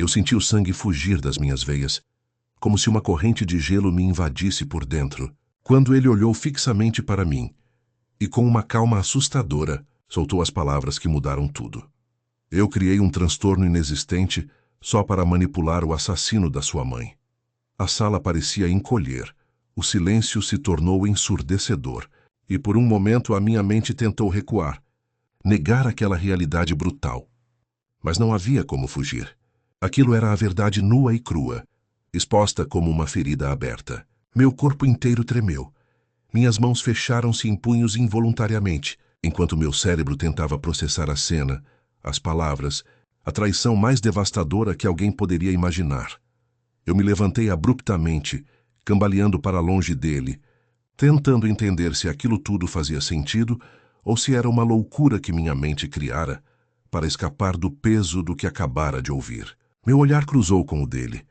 Eu senti o sangue fugir das minhas veias, como se uma corrente de gelo me invadisse por dentro, quando ele olhou fixamente para mim e, com uma calma assustadora, soltou as palavras que mudaram tudo. Eu criei um transtorno inexistente só para manipular o assassino da sua mãe. A sala parecia encolher, o silêncio se tornou ensurdecedor, e por um momento a minha mente tentou recuar, negar aquela realidade brutal. Mas não havia como fugir. Aquilo era a verdade nua e crua, exposta como uma ferida aberta. Meu corpo inteiro tremeu. Minhas mãos fecharam-se em punhos involuntariamente, enquanto meu cérebro tentava processar a cena, as palavras, a traição mais devastadora que alguém poderia imaginar. Eu me levantei abruptamente, cambaleando para longe dele, tentando entender se aquilo tudo fazia sentido ou se era uma loucura que minha mente criara para escapar do peso do que acabara de ouvir. Meu olhar cruzou com o dele,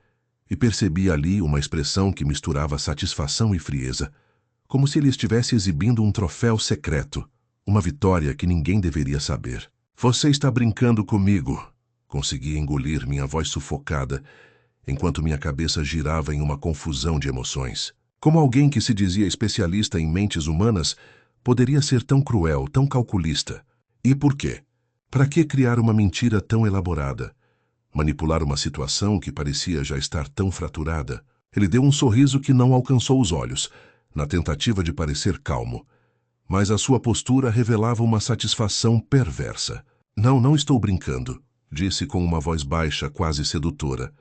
e percebi ali uma expressão que misturava satisfação e frieza, como se ele estivesse exibindo um troféu secreto, uma vitória que ninguém deveria saber. Você está brincando comigo. Consegui engolir minha voz sufocada, enquanto minha cabeça girava em uma confusão de emoções. Como alguém que se dizia especialista em mentes humanas poderia ser tão cruel, tão calculista? E por quê? Para que criar uma mentira tão elaborada? Manipular uma situação que parecia já estar tão fraturada? Ele deu um sorriso que não alcançou os olhos, na tentativa de parecer calmo. Mas a sua postura revelava uma satisfação perversa. Não estou brincando, disse com uma voz baixa, quase sedutora.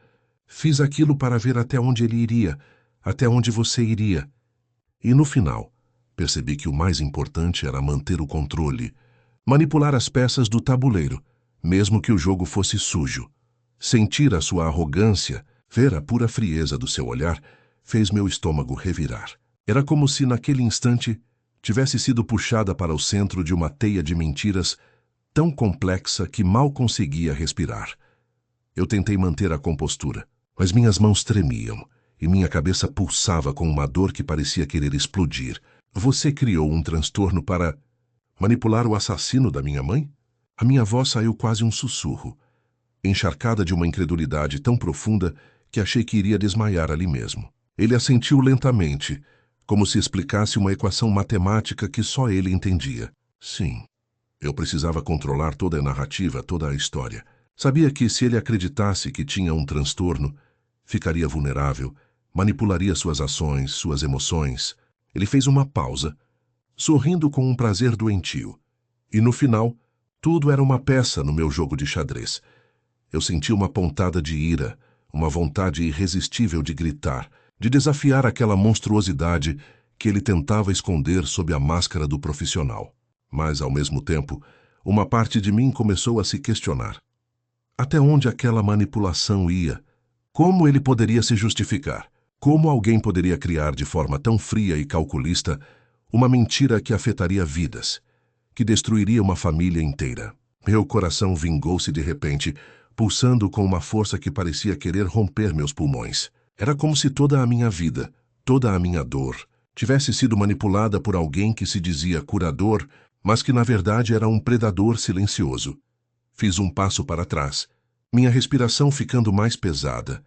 Fiz aquilo para ver até onde ele iria, até onde você iria. E no final, percebi que o mais importante era manter o controle, manipular as peças do tabuleiro, mesmo que o jogo fosse sujo. Sentir a sua arrogância, ver a pura frieza do seu olhar, fez meu estômago revirar. Era como se, naquele instante, tivesse sido puxada para o centro de uma teia de mentiras tão complexa que mal conseguia respirar. Eu tentei manter a compostura, mas minhas mãos tremiam e minha cabeça pulsava com uma dor que parecia querer explodir. Você criou um transtorno para manipular o assassino da minha mãe? A minha voz saiu quase um sussurro, encharcada de uma incredulidade tão profunda que achei que iria desmaiar ali mesmo. Ele assentiu lentamente, como se explicasse uma equação matemática que só ele entendia. Sim, eu precisava controlar toda a narrativa, toda a história. Sabia que se ele acreditasse que tinha um transtorno, ficaria vulnerável, manipularia suas ações, suas emoções. Ele fez uma pausa, sorrindo com um prazer doentio. E no final, tudo era uma peça no meu jogo de xadrez. Eu senti uma pontada de ira, uma vontade irresistível de gritar, de desafiar aquela monstruosidade que ele tentava esconder sob a máscara do profissional. Mas, ao mesmo tempo, uma parte de mim começou a se questionar. Até onde aquela manipulação ia? Como ele poderia se justificar? Como alguém poderia criar de forma tão fria e calculista uma mentira que afetaria vidas, que destruiria uma família inteira? Meu coração vingou-se de repente, pulsando com uma força que parecia querer romper meus pulmões. Era como se toda a minha vida, toda a minha dor, tivesse sido manipulada por alguém que se dizia curador, mas que na verdade era um predador silencioso. Fiz um passo para trás, minha respiração ficando mais pesada,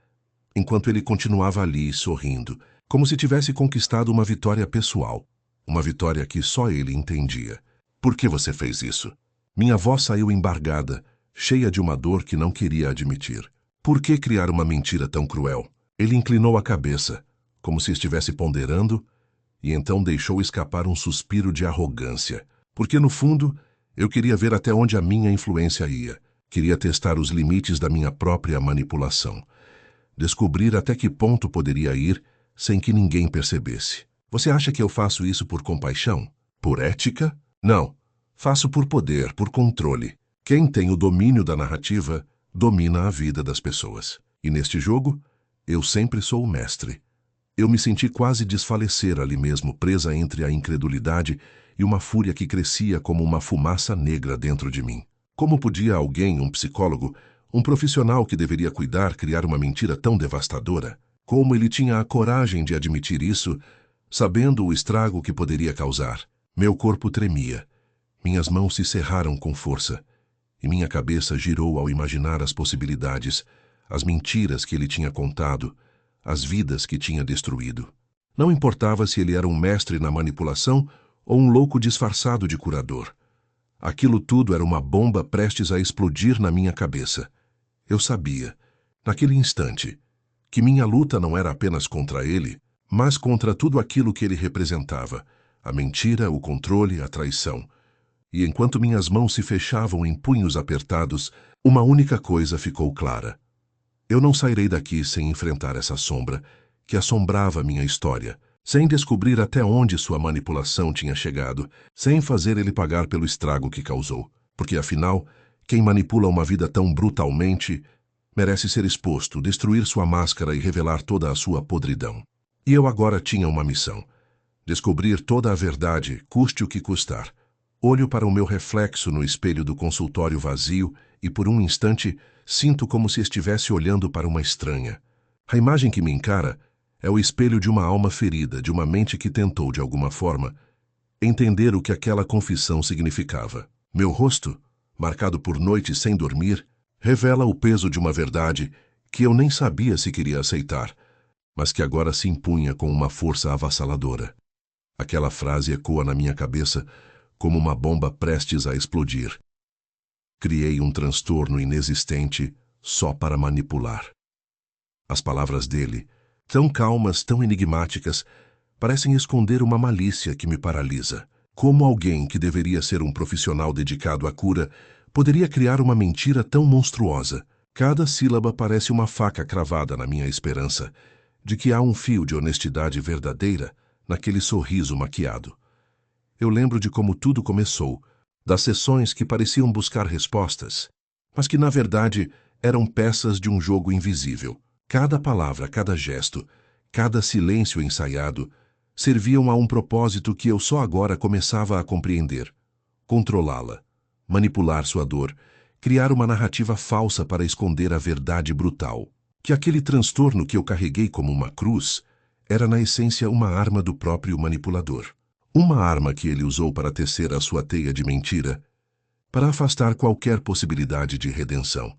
enquanto ele continuava ali, sorrindo, como se tivesse conquistado uma vitória pessoal, uma vitória que só ele entendia. Por que você fez isso? Minha voz saiu embargada, cheia de uma dor que não queria admitir. Por que criar uma mentira tão cruel? Ele inclinou a cabeça, como se estivesse ponderando, e então deixou escapar um suspiro de arrogância, porque no fundo eu queria ver até onde a minha influência ia. Queria testar os limites da minha própria manipulação. Descobrir até que ponto poderia ir sem que ninguém percebesse. Você acha que eu faço isso por compaixão? Por ética? Não. Faço por poder, por controle. Quem tem o domínio da narrativa, domina a vida das pessoas. E neste jogo, eu sempre sou o mestre. Eu me senti quase desfalecer ali mesmo, presa entre a incredulidade e uma fúria que crescia como uma fumaça negra dentro de mim. Como podia alguém, um psicólogo, um profissional que deveria cuidar, criar uma mentira tão devastadora? Como ele tinha a coragem de admitir isso, sabendo o estrago que poderia causar? Meu corpo tremia. Minhas mãos se cerraram com força. E minha cabeça girou ao imaginar as possibilidades, as mentiras que ele tinha contado, as vidas que tinha destruído. Não importava se ele era um mestre na manipulação ou um louco disfarçado de curador. Aquilo tudo era uma bomba prestes a explodir na minha cabeça. Eu sabia, naquele instante, que minha luta não era apenas contra ele, mas contra tudo aquilo que ele representava: a mentira, o controle, a traição. E enquanto minhas mãos se fechavam em punhos apertados, uma única coisa ficou clara. Eu não sairei daqui sem enfrentar essa sombra que assombrava minha história, sem descobrir até onde sua manipulação tinha chegado, sem fazer ele pagar pelo estrago que causou. Porque, afinal, quem manipula uma vida tão brutalmente merece ser exposto, destruir sua máscara e revelar toda a sua podridão. E eu agora tinha uma missão: descobrir toda a verdade, custe o que custar. Olho para o meu reflexo no espelho do consultório vazio e, por um instante, sinto como se estivesse olhando para uma estranha. A imagem que me encara é o espelho de uma alma ferida, de uma mente que tentou, de alguma forma, entender o que aquela confissão significava. Meu rosto, marcado por noites sem dormir, revela o peso de uma verdade que eu nem sabia se queria aceitar, mas que agora se impunha com uma força avassaladora. Aquela frase ecoa na minha cabeça como uma bomba prestes a explodir. Criei um transtorno inexistente só para manipular. As palavras dele, tão calmas, tão enigmáticas, parecem esconder uma malícia que me paralisa. Como alguém que deveria ser um profissional dedicado à cura poderia criar uma mentira tão monstruosa? Cada sílaba parece uma faca cravada na minha esperança de que há um fio de honestidade verdadeira naquele sorriso maquiado. Eu lembro de como tudo começou, das sessões que pareciam buscar respostas, mas que na verdade eram peças de um jogo invisível. Cada palavra, cada gesto, cada silêncio ensaiado serviam a um propósito que eu só agora começava a compreender: controlá-la, manipular sua dor, criar uma narrativa falsa para esconder a verdade brutal. Que aquele transtorno que eu carreguei como uma cruz era na essência uma arma do próprio manipulador. Uma arma que ele usou para tecer a sua teia de mentira, para afastar qualquer possibilidade de redenção.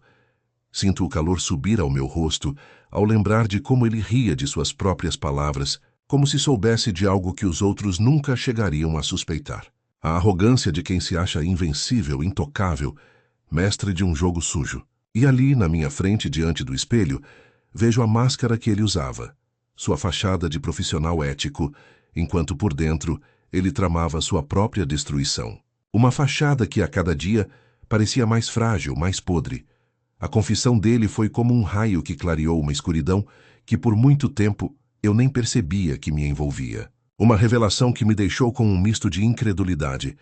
Sinto o calor subir ao meu rosto ao lembrar de como ele ria de suas próprias palavras, como se soubesse de algo que os outros nunca chegariam a suspeitar. A arrogância de quem se acha invencível, intocável, mestre de um jogo sujo. E ali, na minha frente, diante do espelho, vejo a máscara que ele usava, sua fachada de profissional ético, enquanto por dentro ele tramava sua própria destruição. Uma fachada que a cada dia parecia mais frágil, mais podre. A confissão dele foi como um raio que clareou uma escuridão que por muito tempo eu nem percebia que me envolvia. Uma revelação que me deixou com um misto de incredulidade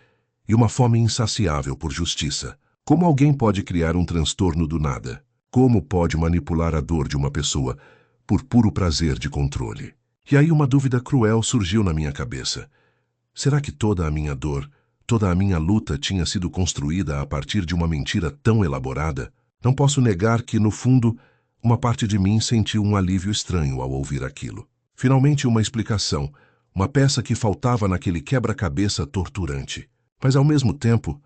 e uma fome insaciável por justiça. Como alguém pode criar um transtorno do nada? Como pode manipular a dor de uma pessoa por puro prazer de controle? E aí uma dúvida cruel surgiu na minha cabeça. Será que toda a minha dor, toda a minha luta tinha sido construída a partir de uma mentira tão elaborada? Não posso negar que, no fundo, uma parte de mim sentiu um alívio estranho ao ouvir aquilo. Finalmente uma explicação, uma peça que faltava naquele quebra-cabeça torturante. Mas, ao mesmo tempo,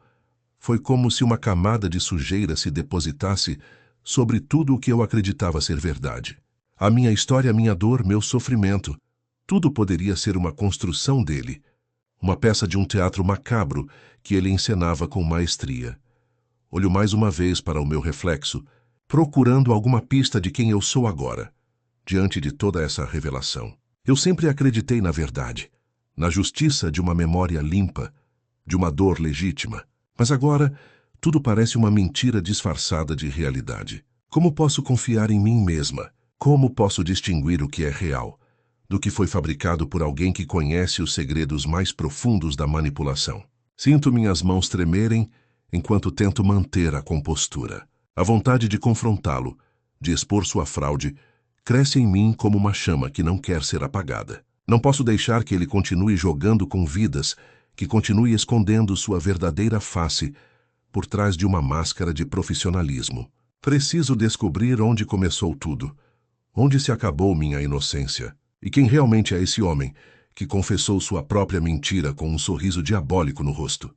foi como se uma camada de sujeira se depositasse sobre tudo o que eu acreditava ser verdade. A minha história, minha dor, meu sofrimento, tudo poderia ser uma construção dele, uma peça de um teatro macabro que ele encenava com maestria. Olho mais uma vez para o meu reflexo, procurando alguma pista de quem eu sou agora, diante de toda essa revelação. Eu sempre acreditei na verdade, na justiça de uma memória limpa, de uma dor legítima. Mas agora, tudo parece uma mentira disfarçada de realidade. Como posso confiar em mim mesma? Como posso distinguir o que é real do que foi fabricado por alguém que conhece os segredos mais profundos da manipulação? Sinto minhas mãos tremerem enquanto tento manter a compostura. A vontade de confrontá-lo, de expor sua fraude, cresce em mim como uma chama que não quer ser apagada. Não posso deixar que ele continue jogando com vidas, que continue escondendo sua verdadeira face por trás de uma máscara de profissionalismo. Preciso descobrir onde começou tudo, onde se acabou minha inocência, e quem realmente é esse homem que confessou sua própria mentira com um sorriso diabólico no rosto.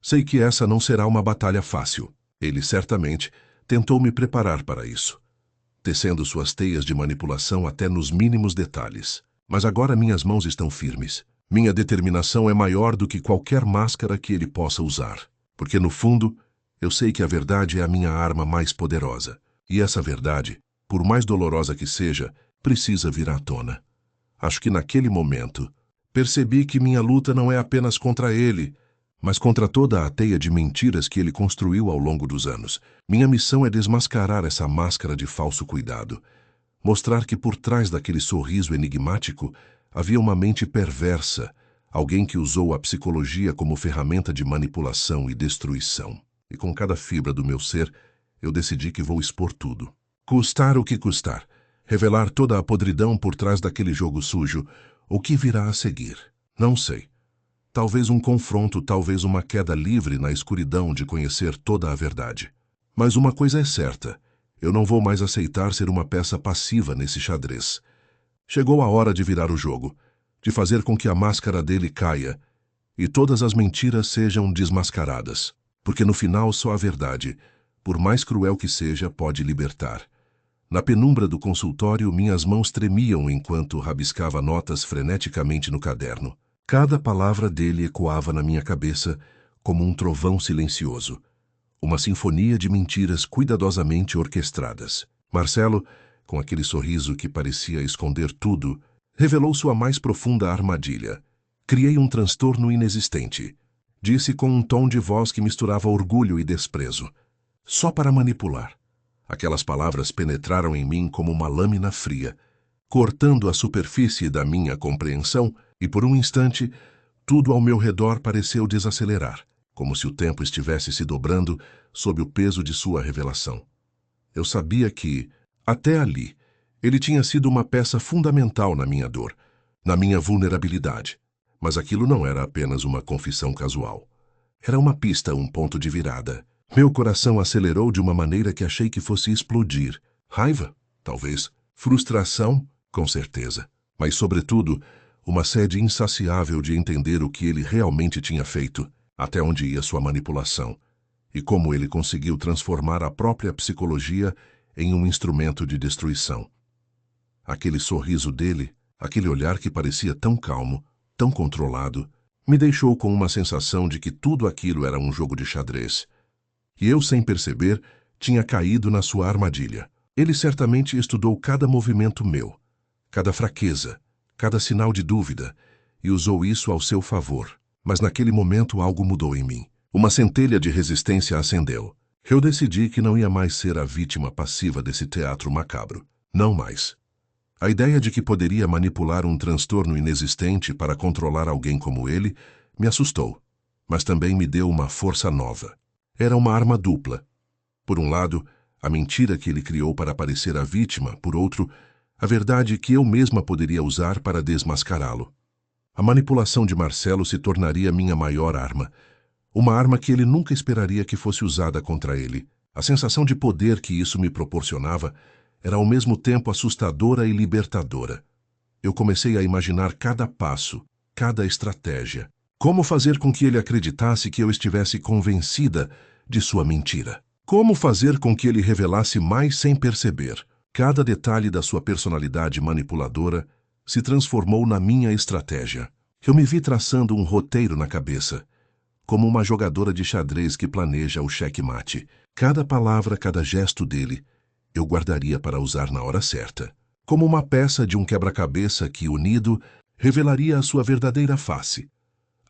Sei que essa não será uma batalha fácil. Ele certamente tentou me preparar para isso. tecendo suas teias de manipulação até nos mínimos detalhes. Mas agora minhas mãos estão firmes. Minha determinação é maior do que qualquer máscara que ele possa usar. Porque, no fundo, eu sei que a verdade é a minha arma mais poderosa. E essa verdade, por mais dolorosa que seja, precisa vir à tona. Acho que naquele momento, percebi que minha luta não é apenas contra ele, mas contra toda a teia de mentiras que ele construiu ao longo dos anos. Minha missão é desmascarar essa máscara de falso cuidado. Mostrar que por trás daquele sorriso enigmático havia uma mente perversa, alguém que usou a psicologia como ferramenta de manipulação e destruição. E com cada fibra do meu ser, eu decidi que vou expor tudo. Custar o que custar. Revelar toda a podridão por trás daquele jogo sujo. O que virá a seguir? Não sei. Talvez um confronto, talvez uma queda livre na escuridão de conhecer toda a verdade. Mas uma coisa é certa. Eu não vou mais aceitar ser uma peça passiva nesse xadrez. Chegou a hora de virar o jogo, de fazer com que a máscara dele caia e todas as mentiras sejam desmascaradas. Porque no final só a verdade, por mais cruel que seja, pode libertar. Na penumbra do consultório, minhas mãos tremiam enquanto rabiscava notas freneticamente no caderno. Cada palavra dele ecoava na minha cabeça como um trovão silencioso. Uma sinfonia de mentiras cuidadosamente orquestradas. Marcelo, com aquele sorriso que parecia esconder tudo, revelou sua mais profunda armadilha. Criei um transtorno inexistente. Disse com um tom de voz que misturava orgulho e desprezo. Só para manipular. Aquelas palavras penetraram em mim como uma lâmina fria, cortando a superfície da minha compreensão, e por um instante, tudo ao meu redor pareceu desacelerar, como se o tempo estivesse se dobrando sob o peso de sua revelação. Eu sabia que, até ali, ele tinha sido uma peça fundamental na minha dor, na minha vulnerabilidade. Mas aquilo não era apenas uma confissão casual. Era uma pista, um ponto de virada. Meu coração acelerou de uma maneira que achei que fosse explodir. Raiva? Talvez. Frustração? Com certeza. Mas, sobretudo, uma sede insaciável de entender o que ele realmente tinha feito, até onde ia sua manipulação, e como ele conseguiu transformar a própria psicologia em um instrumento de destruição. Aquele sorriso dele, aquele olhar que parecia tão calmo, tão controlado, me deixou com uma sensação de que tudo aquilo era um jogo de xadrez. E eu, sem perceber, tinha caído na sua armadilha. Ele certamente estudou cada movimento meu, cada fraqueza, cada sinal de dúvida, e usou isso ao seu favor. Mas naquele momento algo mudou em mim. Uma centelha de resistência acendeu. Eu decidi que não ia mais ser a vítima passiva desse teatro macabro. Não mais. A ideia de que poderia manipular um transtorno inexistente para controlar alguém como ele me assustou, mas também me deu uma força nova. Era uma arma dupla. Por um lado, a mentira que ele criou para parecer a vítima, por outro, a verdade que eu mesma poderia usar para desmascará-lo. A manipulação de Marcelo se tornaria minha maior arma. Uma arma que ele nunca esperaria que fosse usada contra ele. A sensação de poder que isso me proporcionava era ao mesmo tempo assustadora e libertadora. Eu comecei a imaginar cada passo, cada estratégia. Como fazer com que ele acreditasse que eu estivesse convencida de sua mentira? Como fazer com que ele revelasse mais sem perceber? Cada detalhe da sua personalidade manipuladora se transformou na minha estratégia. Eu me vi traçando um roteiro na cabeça, como uma jogadora de xadrez que planeja o xeque-mate. Cada palavra, cada gesto dele, eu guardaria para usar na hora certa. Como uma peça de um quebra-cabeça que, unido, revelaria a sua verdadeira face.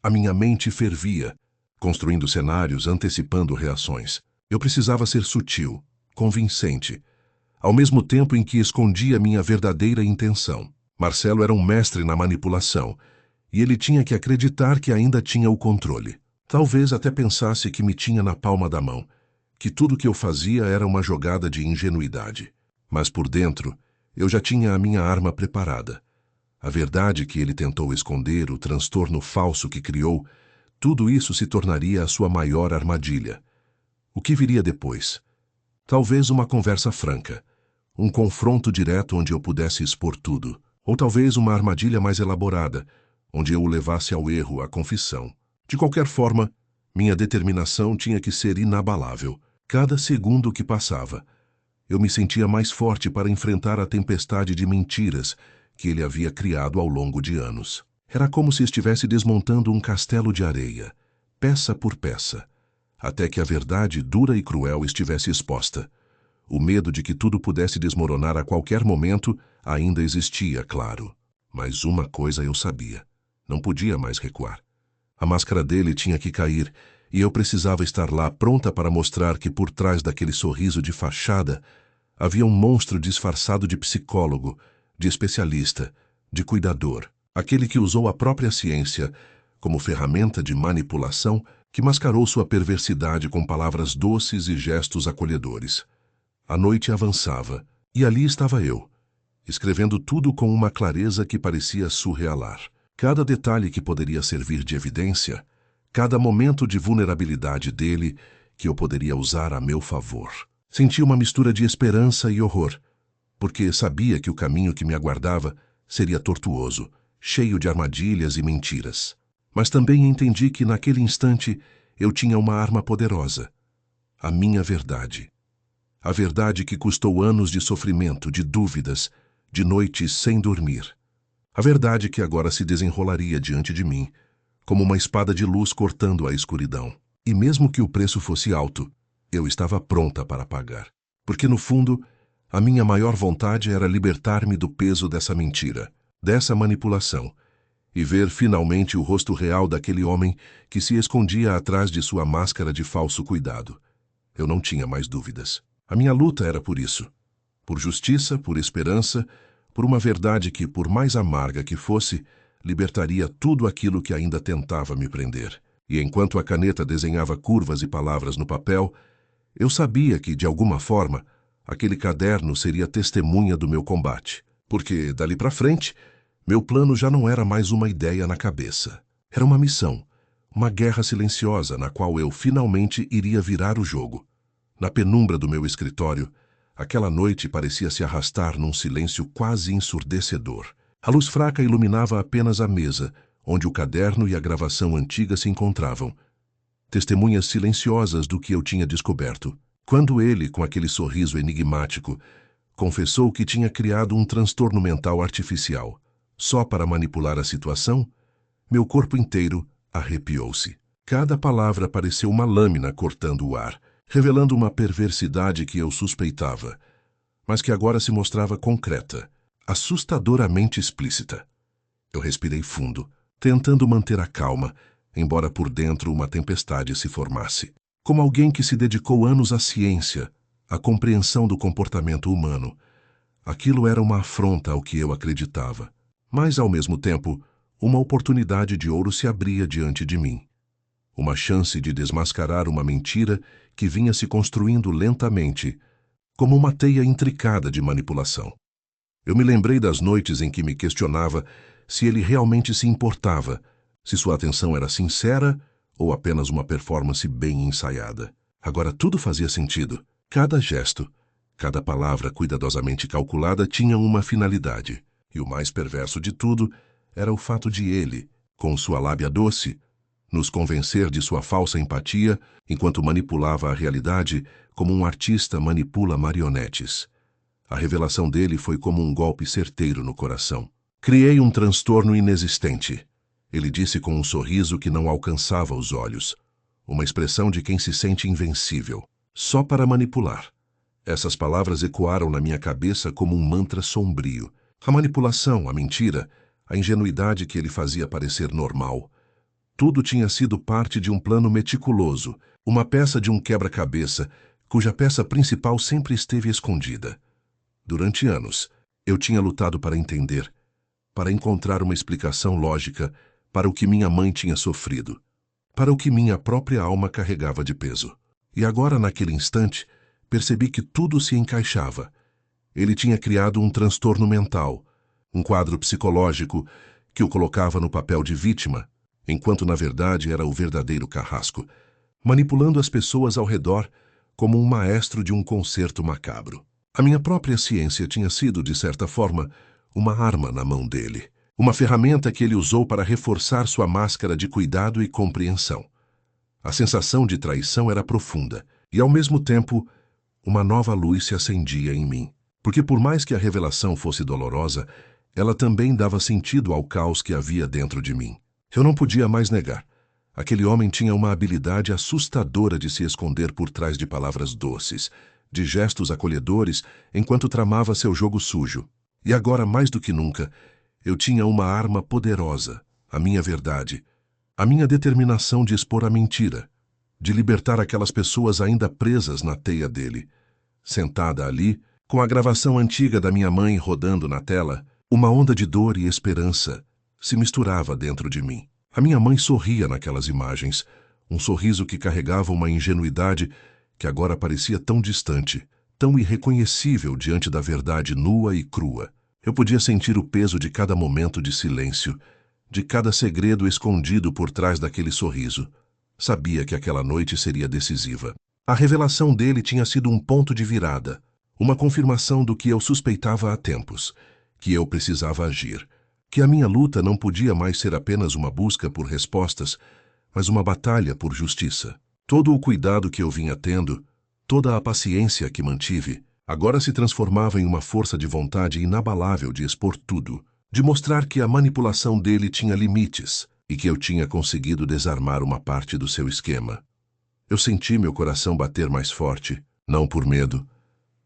A minha mente fervia, construindo cenários, antecipando reações. Eu precisava ser sutil, convincente, ao mesmo tempo em que escondia minha verdadeira intenção. Marcelo era um mestre na manipulação, e ele tinha que acreditar que ainda tinha o controle. Talvez até pensasse que me tinha na palma da mão, que tudo que eu fazia era uma jogada de ingenuidade. Mas por dentro, eu já tinha a minha arma preparada. A verdade que ele tentou esconder, o transtorno falso que criou, tudo isso se tornaria a sua maior armadilha. O que viria depois? Talvez uma conversa franca, um confronto direto onde eu pudesse expor tudo, ou talvez uma armadilha mais elaborada, onde eu o levasse ao erro, à confissão. De qualquer forma, minha determinação tinha que ser inabalável. Cada segundo que passava, Eu me sentia mais forte para enfrentar a tempestade de mentiras que ele havia criado ao longo de anos. Era como se estivesse desmontando um castelo de areia, peça por peça, até que a verdade dura e cruel estivesse exposta. O medo de que tudo pudesse desmoronar a qualquer momento ainda existia, claro. Mas uma coisa eu sabia: não podia mais recuar. A máscara dele tinha que cair, e eu precisava estar lá pronta para mostrar que por trás daquele sorriso de fachada havia um monstro disfarçado de psicólogo, de especialista, de cuidador. Aquele que usou a própria ciência como ferramenta de manipulação, que mascarou sua perversidade com palavras doces e gestos acolhedores. A noite avançava, e ali estava eu, escrevendo tudo com uma clareza que parecia surrealar. Cada detalhe que poderia servir de evidência, cada momento de vulnerabilidade dele que eu poderia usar a meu favor. Senti uma mistura de esperança e horror, porque sabia que o caminho que me aguardava seria tortuoso, cheio de armadilhas e mentiras. Mas também entendi que naquele instante eu tinha uma arma poderosa: a minha verdade. A verdade que custou anos de sofrimento, de dúvidas, de noites sem dormir. A verdade que agora se desenrolaria diante de mim, como uma espada de luz cortando a escuridão. E mesmo que o preço fosse alto, eu estava pronta para pagar. Porque no fundo, a minha maior vontade era libertar-me do peso dessa mentira, dessa manipulação, e ver finalmente o rosto real daquele homem que se escondia atrás de sua máscara de falso cuidado. Eu não tinha mais dúvidas. A minha luta era por isso. Por justiça, por esperança, por uma verdade que, por mais amarga que fosse, libertaria tudo aquilo que ainda tentava me prender. E enquanto a caneta desenhava curvas e palavras no papel, eu sabia que, de alguma forma, aquele caderno seria testemunha do meu combate. Porque, dali para frente, meu plano já não era mais uma ideia na cabeça. Era uma missão, uma guerra silenciosa na qual eu finalmente iria virar o jogo. Na penumbra do meu escritório, aquela noite parecia se arrastar num silêncio quase ensurdecedor. A luz fraca iluminava apenas a mesa, onde o caderno e a gravação antiga se encontravam. Testemunhas silenciosas do que eu tinha descoberto. Quando ele, com aquele sorriso enigmático, confessou que tinha criado um transtorno mental artificial, só para manipular a situação, meu corpo inteiro arrepiou-se. Cada palavra pareceu uma lâmina cortando o ar, revelando uma perversidade que eu suspeitava, mas que agora se mostrava concreta, assustadoramente explícita. Eu respirei fundo, tentando manter a calma, embora por dentro uma tempestade se formasse. Como alguém que se dedicou anos à ciência, à compreensão do comportamento humano, aquilo era uma afronta ao que eu acreditava. Mas, ao mesmo tempo, uma oportunidade de ouro se abria diante de mim. Uma chance de desmascarar uma mentira que vinha se construindo lentamente, como uma teia intricada de manipulação. Eu me lembrei das noites em que me questionava se ele realmente se importava, se sua atenção era sincera ou apenas uma performance bem ensaiada. Agora tudo fazia sentido. Cada gesto, cada palavra cuidadosamente calculada tinha uma finalidade. E o mais perverso de tudo era o fato de ele, com sua lábia doce, nos convencer de sua falsa empatia, enquanto manipulava a realidade como um artista manipula marionetes. A revelação dele foi como um golpe certeiro no coração. Criei um transtorno inexistente, ele disse com um sorriso que não alcançava os olhos, uma expressão de quem se sente invencível, só para manipular. Essas palavras ecoaram na minha cabeça como um mantra sombrio. A manipulação, a mentira, a ingenuidade que ele fazia parecer normal. Tudo tinha sido parte de um plano meticuloso, uma peça de um quebra-cabeça, cuja peça principal sempre esteve escondida. Durante anos, eu tinha lutado para entender, para encontrar uma explicação lógica para o que minha mãe tinha sofrido, para o que minha própria alma carregava de peso. E agora, naquele instante, percebi que tudo se encaixava. Ele tinha criado um transtorno mental, um quadro psicológico que o colocava no papel de vítima, enquanto na verdade era o verdadeiro carrasco, manipulando as pessoas ao redor como um maestro de um concerto macabro. A minha própria ciência tinha sido, de certa forma, uma arma na mão dele, uma ferramenta que ele usou para reforçar sua máscara de cuidado e compreensão. A sensação de traição era profunda e, ao mesmo tempo, uma nova luz se acendia em mim. Porque por mais que a revelação fosse dolorosa, ela também dava sentido ao caos que havia dentro de mim. Eu não podia mais negar. Aquele homem tinha uma habilidade assustadora de se esconder por trás de palavras doces, de gestos acolhedores, enquanto tramava seu jogo sujo. E agora, mais do que nunca, eu tinha uma arma poderosa, a minha verdade, a minha determinação de expor a mentira, de libertar aquelas pessoas ainda presas na teia dele. Sentada ali, com a gravação antiga da minha mãe rodando na tela, uma onda de dor e esperança se misturava dentro de mim. A minha mãe sorria naquelas imagens, um sorriso que carregava uma ingenuidade que agora parecia tão distante, tão irreconhecível diante da verdade nua e crua. Eu podia sentir o peso de cada momento de silêncio, de cada segredo escondido por trás daquele sorriso. Sabia que aquela noite seria decisiva. A revelação dele tinha sido um ponto de virada, uma confirmação do que eu suspeitava há tempos, que eu precisava agir, que a minha luta não podia mais ser apenas uma busca por respostas, mas uma batalha por justiça. Todo o cuidado que eu vinha tendo, toda a paciência que mantive, agora se transformava em uma força de vontade inabalável de expor tudo, de mostrar que a manipulação dele tinha limites e que eu tinha conseguido desarmar uma parte do seu esquema. Eu senti meu coração bater mais forte, não por medo,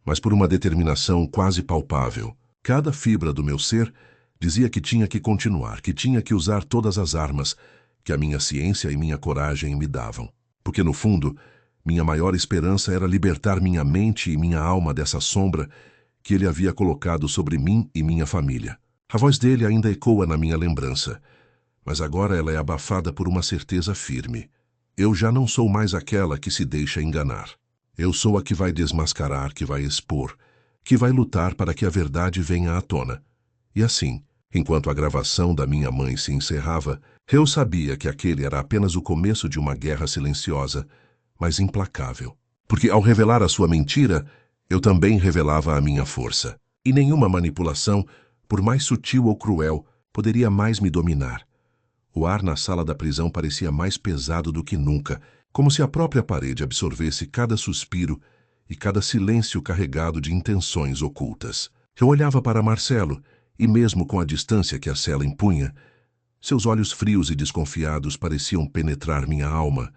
mas por uma determinação quase palpável. Cada fibra do meu ser dizia que tinha que continuar, que tinha que usar todas as armas que a minha ciência e minha coragem me davam. Porque, no fundo, minha maior esperança era libertar minha mente e minha alma dessa sombra que ele havia colocado sobre mim e minha família. A voz dele ainda ecoa na minha lembrança, mas agora ela é abafada por uma certeza firme. Eu já não sou mais aquela que se deixa enganar. Eu sou a que vai desmascarar, que vai expor, que vai lutar para que a verdade venha à tona. E assim, enquanto a gravação da minha mãe se encerrava, eu sabia que aquele era apenas o começo de uma guerra silenciosa, mas implacável. Porque ao revelar a sua mentira, eu também revelava a minha força. E nenhuma manipulação, por mais sutil ou cruel, poderia mais me dominar. O ar na sala da prisão parecia mais pesado do que nunca, como se a própria parede absorvesse cada suspiro e cada silêncio carregado de intenções ocultas. Eu olhava para Marcelo, e mesmo com a distância que a cela impunha, seus olhos frios e desconfiados pareciam penetrar minha alma,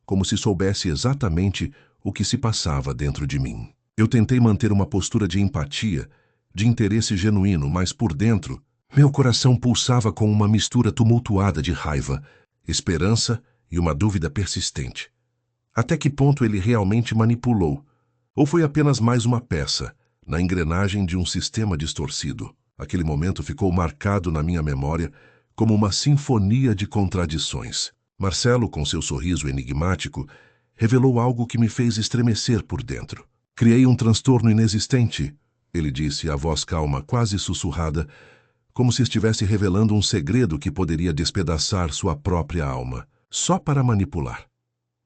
como se soubesse exatamente o que se passava dentro de mim. Eu tentei manter uma postura de empatia, de interesse genuíno, mas por dentro, meu coração pulsava com uma mistura tumultuada de raiva, esperança e uma dúvida persistente. Até que ponto ele realmente manipulou? Ou foi apenas mais uma peça, na engrenagem de um sistema distorcido? Aquele momento ficou marcado na minha memória como uma sinfonia de contradições. Marcelo, com seu sorriso enigmático, revelou algo que me fez estremecer por dentro. Criei um transtorno inexistente, ele disse, a voz calma, quase sussurrada, como se estivesse revelando um segredo que poderia despedaçar sua própria alma, só para manipular.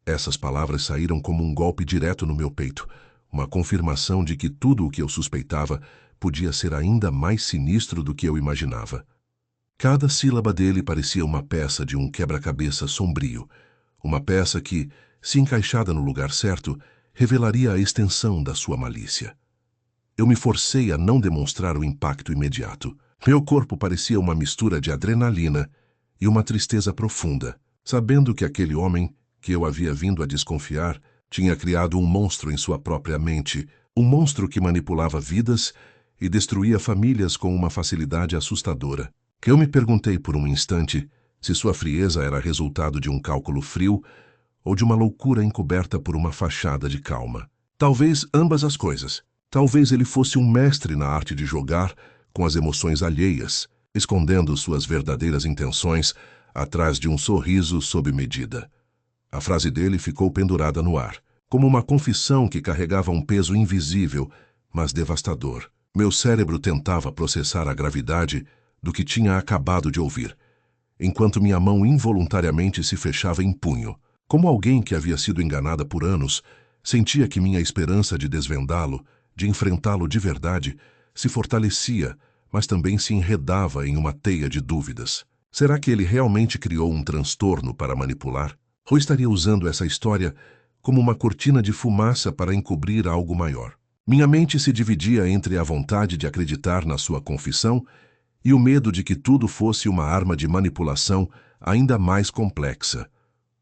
Essas palavras saíram como um golpe direto no meu peito, uma confirmação de que tudo o que eu suspeitava podia ser ainda mais sinistro do que eu imaginava. Cada sílaba dele parecia uma peça de um quebra-cabeça sombrio, uma peça que, se encaixada no lugar certo, revelaria a extensão da sua malícia. Eu me forcei a não demonstrar o impacto imediato. Meu corpo parecia uma mistura de adrenalina e uma tristeza profunda, sabendo que aquele homem, que eu havia vindo a desconfiar, tinha criado um monstro em sua própria mente, um monstro que manipulava vidas e destruía famílias com uma facilidade assustadora. Eu me perguntei por um instante se sua frieza era resultado de um cálculo frio ou de uma loucura encoberta por uma fachada de calma. Talvez ambas as coisas. Talvez ele fosse um mestre na arte de jogar com as emoções alheias, escondendo suas verdadeiras intenções atrás de um sorriso sob medida. A frase dele ficou pendurada no ar, como uma confissão que carregava um peso invisível, mas devastador. Meu cérebro tentava processar a gravidade do que tinha acabado de ouvir, enquanto minha mão involuntariamente se fechava em punho. Como alguém que havia sido enganada por anos, sentia que minha esperança de desvendá-lo, de enfrentá-lo de verdade, se fortalecia, mas também se enredava em uma teia de dúvidas. Será que ele realmente criou um transtorno para manipular? Ou estaria usando essa história como uma cortina de fumaça para encobrir algo maior. Minha mente se dividia entre a vontade de acreditar na sua confissão e o medo de que tudo fosse uma arma de manipulação ainda mais complexa.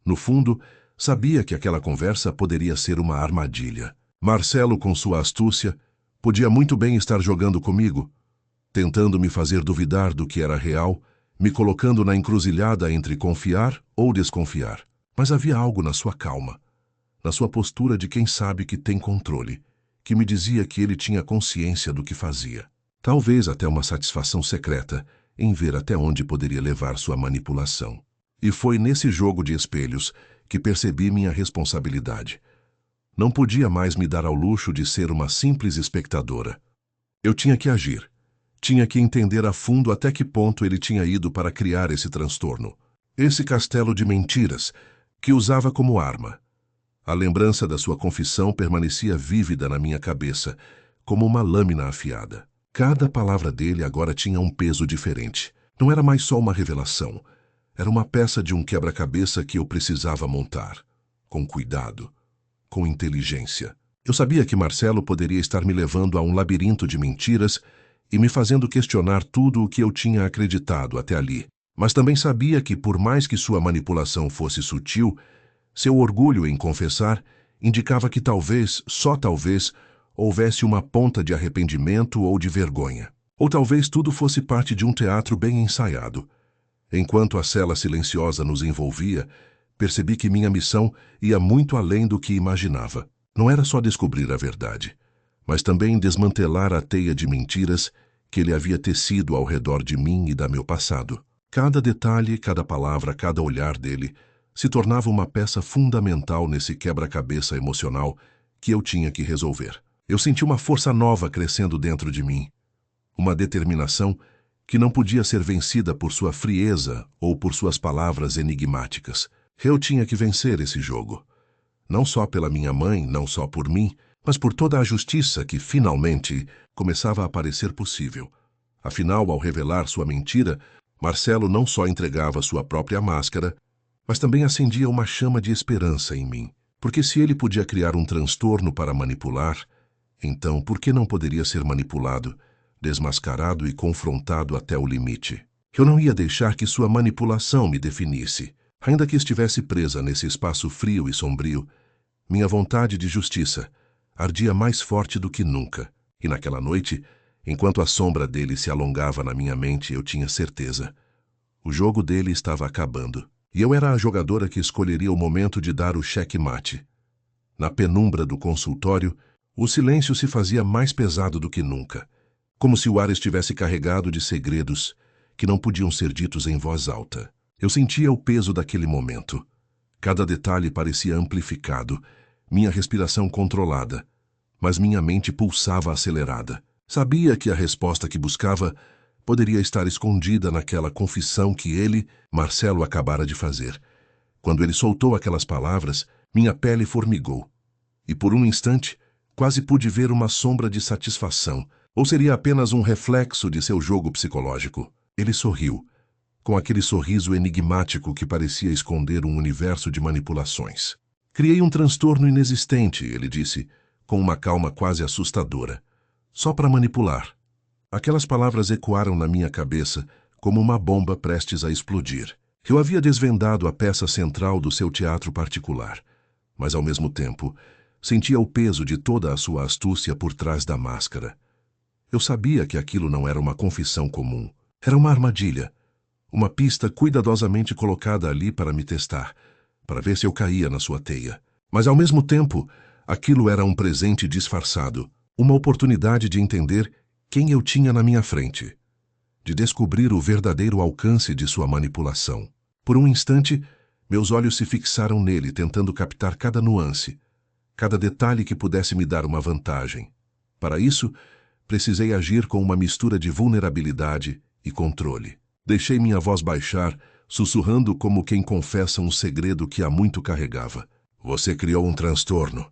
No fundo, sabia que aquela conversa poderia ser uma armadilha. Marcelo, com sua astúcia, podia muito bem estar jogando comigo, tentando me fazer duvidar do que era real, me colocando na encruzilhada entre confiar ou desconfiar. Mas havia algo na sua calma, na sua postura de quem sabe que tem controle, que me dizia que ele tinha consciência do que fazia. Talvez até uma satisfação secreta em ver até onde poderia levar sua manipulação. E foi nesse jogo de espelhos que percebi minha responsabilidade. Não podia mais me dar ao luxo de ser uma simples espectadora. Eu tinha que agir. Tinha que entender a fundo até que ponto ele tinha ido para criar esse transtorno. Esse castelo de mentiras que usava como arma. A lembrança da sua confissão permanecia vívida na minha cabeça, como uma lâmina afiada. Cada palavra dele agora tinha um peso diferente. Não era mais só uma revelação. Era uma peça de um quebra-cabeça que eu precisava montar. Com cuidado. Com inteligência. Eu sabia que Marcelo poderia estar me levando a um labirinto de mentiras e me fazendo questionar tudo o que eu tinha acreditado até ali. Mas também sabia que, por mais que sua manipulação fosse sutil, seu orgulho em confessar indicava que talvez, só talvez, houvesse uma ponta de arrependimento ou de vergonha. Ou talvez tudo fosse parte de um teatro bem ensaiado. Enquanto a cela silenciosa nos envolvia, percebi que minha missão ia muito além do que imaginava. Não era só descobrir a verdade, mas também desmantelar a teia de mentiras que ele havia tecido ao redor de mim e da meu passado. Cada detalhe, cada palavra, cada olhar dele se tornava uma peça fundamental nesse quebra-cabeça emocional que eu tinha que resolver. Eu senti uma força nova crescendo dentro de mim, uma determinação que não podia ser vencida por sua frieza ou por suas palavras enigmáticas. Eu tinha que vencer esse jogo. Não só pela minha mãe, não só por mim, mas por toda a justiça que finalmente começava a parecer possível. Afinal, ao revelar sua mentira, Marcelo não só entregava sua própria máscara, mas também acendia uma chama de esperança em mim. Porque se ele podia criar um transtorno para manipular, então por que não poderia ser manipulado, desmascarado e confrontado até o limite? Eu não ia deixar que sua manipulação me definisse. Ainda que estivesse presa nesse espaço frio e sombrio, minha vontade de justiça ardia mais forte do que nunca. E naquela noite, enquanto a sombra dele se alongava na minha mente, eu tinha certeza. O jogo dele estava acabando. E eu era a jogadora que escolheria o momento de dar o cheque-mate. Na penumbra do consultório, o silêncio se fazia mais pesado do que nunca, como se o ar estivesse carregado de segredos que não podiam ser ditos em voz alta. Eu sentia o peso daquele momento. Cada detalhe parecia amplificado, minha respiração controlada, mas minha mente pulsava acelerada. Sabia que a resposta que buscava poderia estar escondida naquela confissão que ele, Marcelo, acabara de fazer. Quando ele soltou aquelas palavras, minha pele formigou. E por um instante, quase pude ver uma sombra de satisfação. Ou seria apenas um reflexo de seu jogo psicológico? Ele sorriu, com aquele sorriso enigmático que parecia esconder um universo de manipulações. Criei um transtorno inexistente, ele disse, com uma calma quase assustadora. Só para manipular. Aquelas palavras ecoaram na minha cabeça como uma bomba prestes a explodir. Eu havia desvendado a peça central do seu teatro particular, mas ao mesmo tempo sentia o peso de toda a sua astúcia por trás da máscara. Eu sabia que aquilo não era uma confissão comum. Era uma armadilha, uma pista cuidadosamente colocada ali para me testar, para ver se eu caía na sua teia. Mas ao mesmo tempo, aquilo era um presente disfarçado, uma oportunidade de entender quem eu tinha na minha frente, de descobrir o verdadeiro alcance de sua manipulação. Por um instante, meus olhos se fixaram nele, tentando captar cada nuance, cada detalhe que pudesse me dar uma vantagem. Para isso, precisei agir com uma mistura de vulnerabilidade e controle. Deixei minha voz baixar, sussurrando como quem confessa um segredo que há muito carregava. Você criou um transtorno.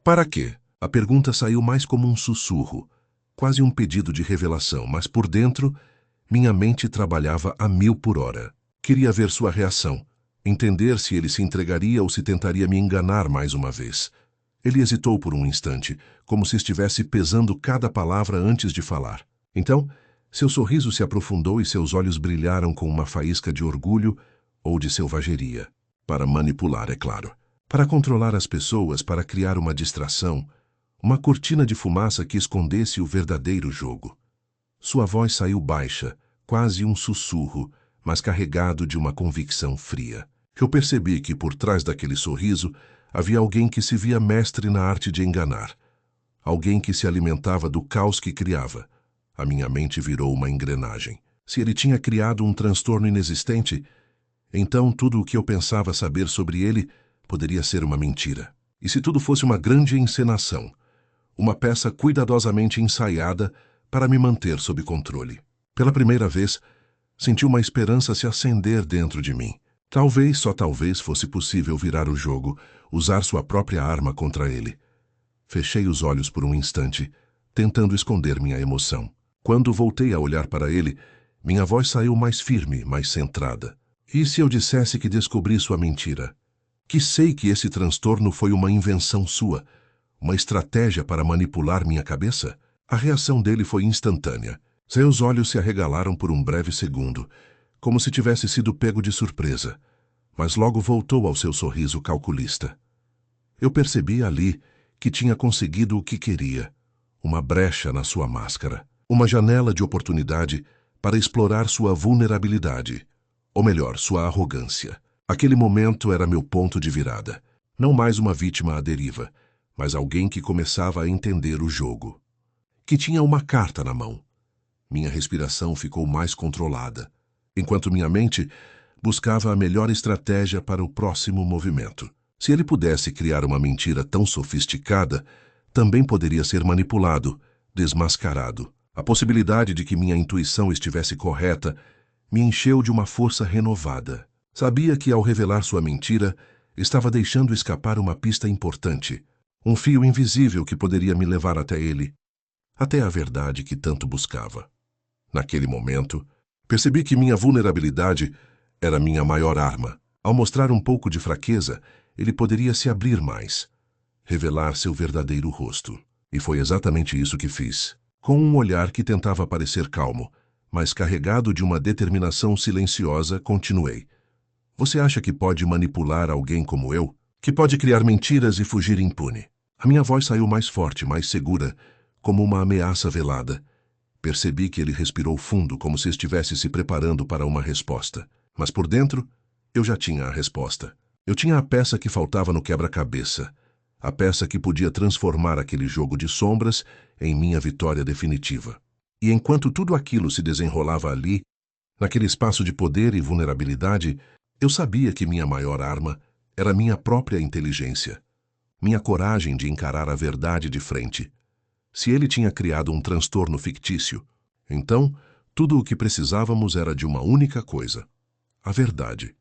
Para quê? A pergunta saiu mais como um sussurro, quase um pedido de revelação, mas por dentro, minha mente trabalhava a 1000 por hora. Queria ver sua reação. Entender se ele se entregaria ou se tentaria me enganar mais uma vez. Ele hesitou por um instante, como se estivesse pesando cada palavra antes de falar. Então, seu sorriso se aprofundou e seus olhos brilharam com uma faísca de orgulho ou de selvageria. Para manipular, é claro. Para controlar as pessoas, para criar uma distração, uma cortina de fumaça que escondesse o verdadeiro jogo. Sua voz saiu baixa, quase um sussurro, mas carregado de uma convicção fria. Eu percebi que por trás daquele sorriso havia alguém que se via mestre na arte de enganar. Alguém que se alimentava do caos que criava. A minha mente virou uma engrenagem. Se ele tinha criado um transtorno inexistente, então tudo o que eu pensava saber sobre ele poderia ser uma mentira. E se tudo fosse uma grande encenação, uma peça cuidadosamente ensaiada para me manter sob controle. Pela primeira vez, senti uma esperança se acender dentro de mim. Talvez, só talvez, fosse possível virar o jogo, usar sua própria arma contra ele. Fechei os olhos por um instante, tentando esconder minha emoção. Quando voltei a olhar para ele, minha voz saiu mais firme, mais centrada. E se eu dissesse que descobri sua mentira? Que sei que esse transtorno foi uma invenção sua, uma estratégia para manipular minha cabeça? A reação dele foi instantânea. Seus olhos se arregalaram por um breve segundo, como se tivesse sido pego de surpresa, mas logo voltou ao seu sorriso calculista. Eu percebi ali que tinha conseguido o que queria, uma brecha na sua máscara, uma janela de oportunidade para explorar sua vulnerabilidade, ou melhor, sua arrogância. Aquele momento era meu ponto de virada. Não mais uma vítima à deriva, mas alguém que começava a entender o jogo. Que tinha uma carta na mão. Minha respiração ficou mais controlada, enquanto minha mente buscava a melhor estratégia para o próximo movimento. Se ele pudesse criar uma mentira tão sofisticada, também poderia ser manipulado, desmascarado. A possibilidade de que minha intuição estivesse correta me encheu de uma força renovada. Sabia que, ao revelar sua mentira, estava deixando escapar uma pista importante, um fio invisível que poderia me levar até ele, até a verdade que tanto buscava. Naquele momento, percebi que minha vulnerabilidade era minha maior arma. Ao mostrar um pouco de fraqueza, ele poderia se abrir mais, revelar seu verdadeiro rosto. E foi exatamente isso que fiz. Com um olhar que tentava parecer calmo, mas carregado de uma determinação silenciosa, continuei. Você acha que pode manipular alguém como eu? Que pode criar mentiras e fugir impune? A minha voz saiu mais forte, mais segura, como uma ameaça velada. Percebi que ele respirou fundo, como se estivesse se preparando para uma resposta. Mas por dentro, eu já tinha a resposta. Eu tinha a peça que faltava no quebra-cabeça. A peça que podia transformar aquele jogo de sombras em minha vitória definitiva. E enquanto tudo aquilo se desenrolava ali, naquele espaço de poder e vulnerabilidade, eu sabia que minha maior arma era minha própria inteligência, minha coragem de encarar a verdade de frente. Se ele tinha criado um transtorno fictício, então tudo o que precisávamos era de uma única coisa: a verdade.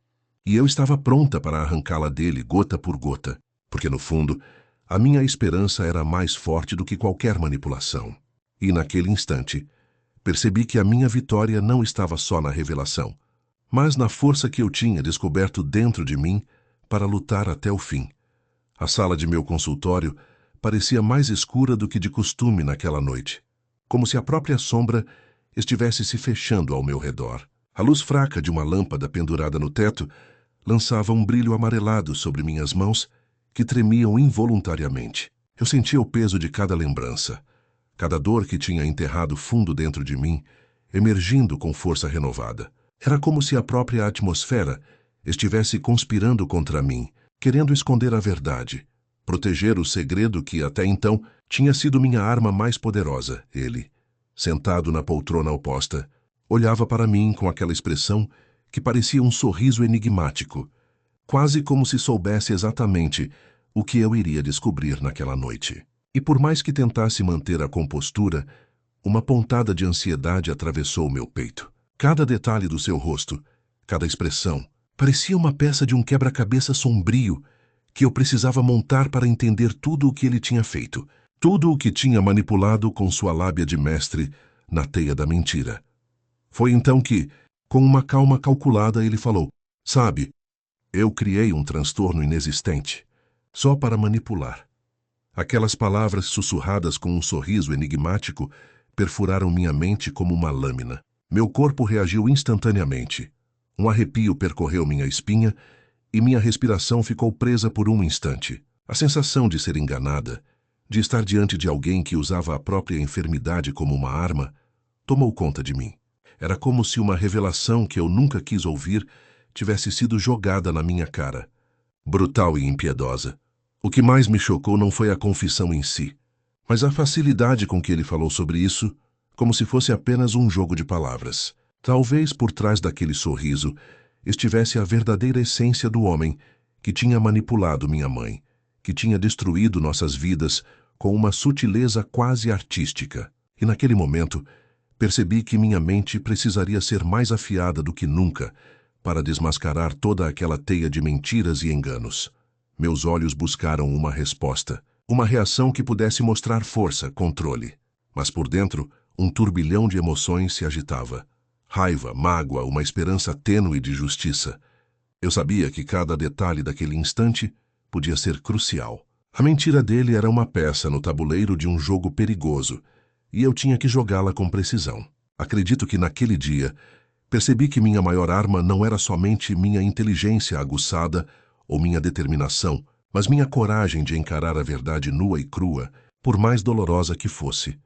E eu estava pronta para arrancá-la dele gota por gota, porque no fundo, a minha esperança era mais forte do que qualquer manipulação. E naquele instante, percebi que a minha vitória não estava só na revelação, mas na força que eu tinha descoberto dentro de mim para lutar até o fim. A sala de meu consultório parecia mais escura do que de costume naquela noite, como se a própria sombra estivesse se fechando ao meu redor. A luz fraca de uma lâmpada pendurada no teto lançava um brilho amarelado sobre minhas mãos que tremiam involuntariamente. Eu sentia o peso de cada lembrança, cada dor que tinha enterrado fundo dentro de mim, emergindo com força renovada. Era como se a própria atmosfera estivesse conspirando contra mim, querendo esconder a verdade, proteger o segredo que até então tinha sido minha arma mais poderosa. Ele, sentado na poltrona oposta, olhava para mim com aquela expressão que parecia um sorriso enigmático, quase como se soubesse exatamente o que eu iria descobrir naquela noite. E por mais que tentasse manter a compostura, uma pontada de ansiedade atravessou meu peito. Cada detalhe do seu rosto, cada expressão, parecia uma peça de um quebra-cabeça sombrio que eu precisava montar para entender tudo o que ele tinha feito, tudo o que tinha manipulado com sua lábia de mestre na teia da mentira. Foi então que, com uma calma calculada, ele falou: "Sabe, Eu criei um transtorno inexistente, só para manipular. Aquelas palavras sussurradas com um sorriso enigmático perfuraram minha mente como uma lâmina. Meu corpo reagiu instantaneamente. Um arrepio percorreu minha espinha e minha respiração ficou presa por um instante. A sensação de ser enganada, de estar diante de alguém que usava a própria enfermidade como uma arma, tomou conta de mim. Era como se uma revelação que eu nunca quis ouvir tivesse sido jogada na minha cara, brutal e impiedosa. O que mais me chocou não foi a confissão em si, mas a facilidade com que ele falou sobre isso, como se fosse apenas um jogo de palavras. Talvez por trás daquele sorriso estivesse a verdadeira essência do homem que tinha manipulado minha mãe, que tinha destruído nossas vidas com uma sutileza quase artística. E naquele momento, percebi que minha mente precisaria ser mais afiada do que nunca para desmascarar toda aquela teia de mentiras e enganos. Meus olhos buscaram uma resposta, uma reação que pudesse mostrar força, controle. Mas por dentro, um turbilhão de emoções se agitava. Raiva, mágoa, uma esperança tênue de justiça. Eu sabia que cada detalhe daquele instante podia ser crucial. A mentira dele era uma peça no tabuleiro de um jogo perigoso, e eu tinha que jogá-la com precisão. Acredito que naquele dia, percebi que minha maior arma não era somente minha inteligência aguçada ou minha determinação, mas minha coragem de encarar a verdade nua e crua, por mais dolorosa que fosse.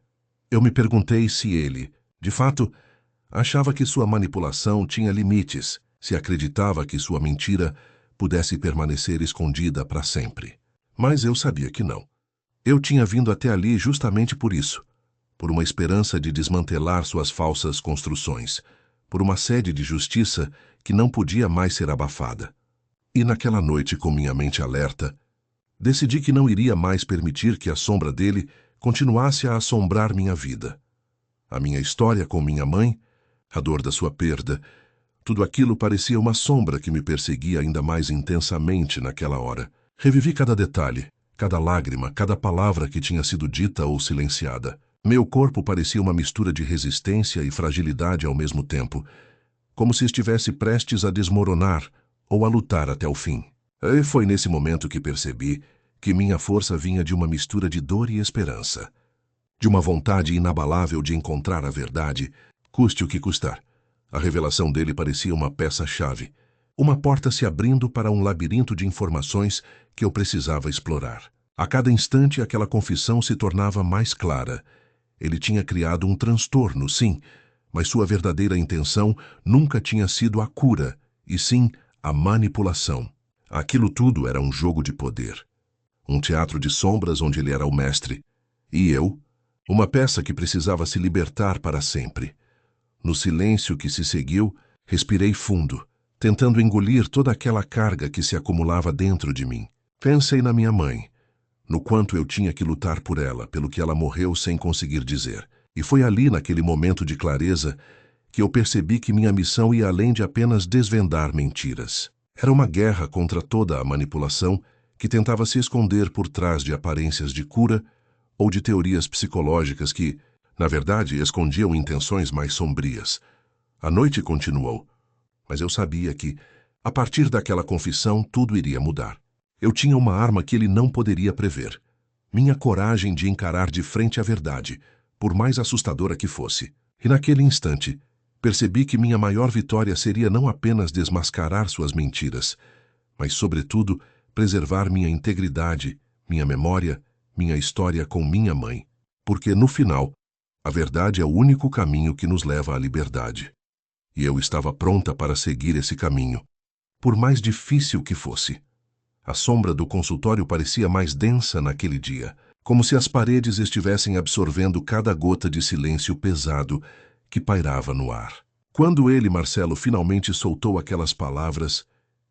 Eu me perguntei se ele, de fato, achava que sua manipulação tinha limites, se acreditava que sua mentira pudesse permanecer escondida para sempre. Mas eu sabia que não. Eu tinha vindo até ali justamente por isso, por uma esperança de desmantelar suas falsas construções, por uma sede de justiça que não podia mais ser abafada. E naquela noite, com minha mente alerta, decidi que não iria mais permitir que a sombra dele continuasse a assombrar minha vida. A minha história com minha mãe, a dor da sua perda, tudo aquilo parecia uma sombra que me perseguia ainda mais intensamente naquela hora. Revivi cada detalhe, cada lágrima, cada palavra que tinha sido dita ou silenciada. Meu corpo parecia uma mistura de resistência e fragilidade ao mesmo tempo, como se estivesse prestes a desmoronar ou a lutar até o fim. E foi nesse momento que percebi que minha força vinha de uma mistura de dor e esperança, de uma vontade inabalável de encontrar a verdade, custe o que custar. A revelação dele parecia uma peça-chave, uma porta se abrindo para um labirinto de informações que eu precisava explorar. A cada instante, aquela confissão se tornava mais clara. Ele tinha criado um transtorno, sim, mas sua verdadeira intenção nunca tinha sido a cura, e sim a manipulação. Aquilo tudo era um jogo de poder. Um teatro de sombras onde ele era o mestre. E eu, uma peça que precisava se libertar para sempre. No silêncio que se seguiu, respirei fundo, tentando engolir toda aquela carga que se acumulava dentro de mim. Pensei na minha mãe, no quanto eu tinha que lutar por ela, pelo que ela morreu sem conseguir dizer. E foi ali, naquele momento de clareza, que eu percebi que minha missão ia além de apenas desvendar mentiras. Era uma guerra contra toda a manipulação que tentava se esconder por trás de aparências de cura ou de teorias psicológicas que, na verdade, escondiam intenções mais sombrias. A noite continuou, mas eu sabia que, a partir daquela confissão, tudo iria mudar. Eu tinha uma arma que ele não poderia prever. Minha coragem de encarar de frente a verdade, por mais assustadora que fosse. E naquele instante, percebi que minha maior vitória seria não apenas desmascarar suas mentiras, mas, sobretudo, preservar minha integridade, minha memória, minha história com minha mãe. Porque, no final, a verdade é o único caminho que nos leva à liberdade. E eu estava pronta para seguir esse caminho, por mais difícil que fosse. A sombra do consultório parecia mais densa naquele dia, como se as paredes estivessem absorvendo cada gota de silêncio pesado que pairava no ar. Quando ele, Marcelo, finalmente soltou aquelas palavras,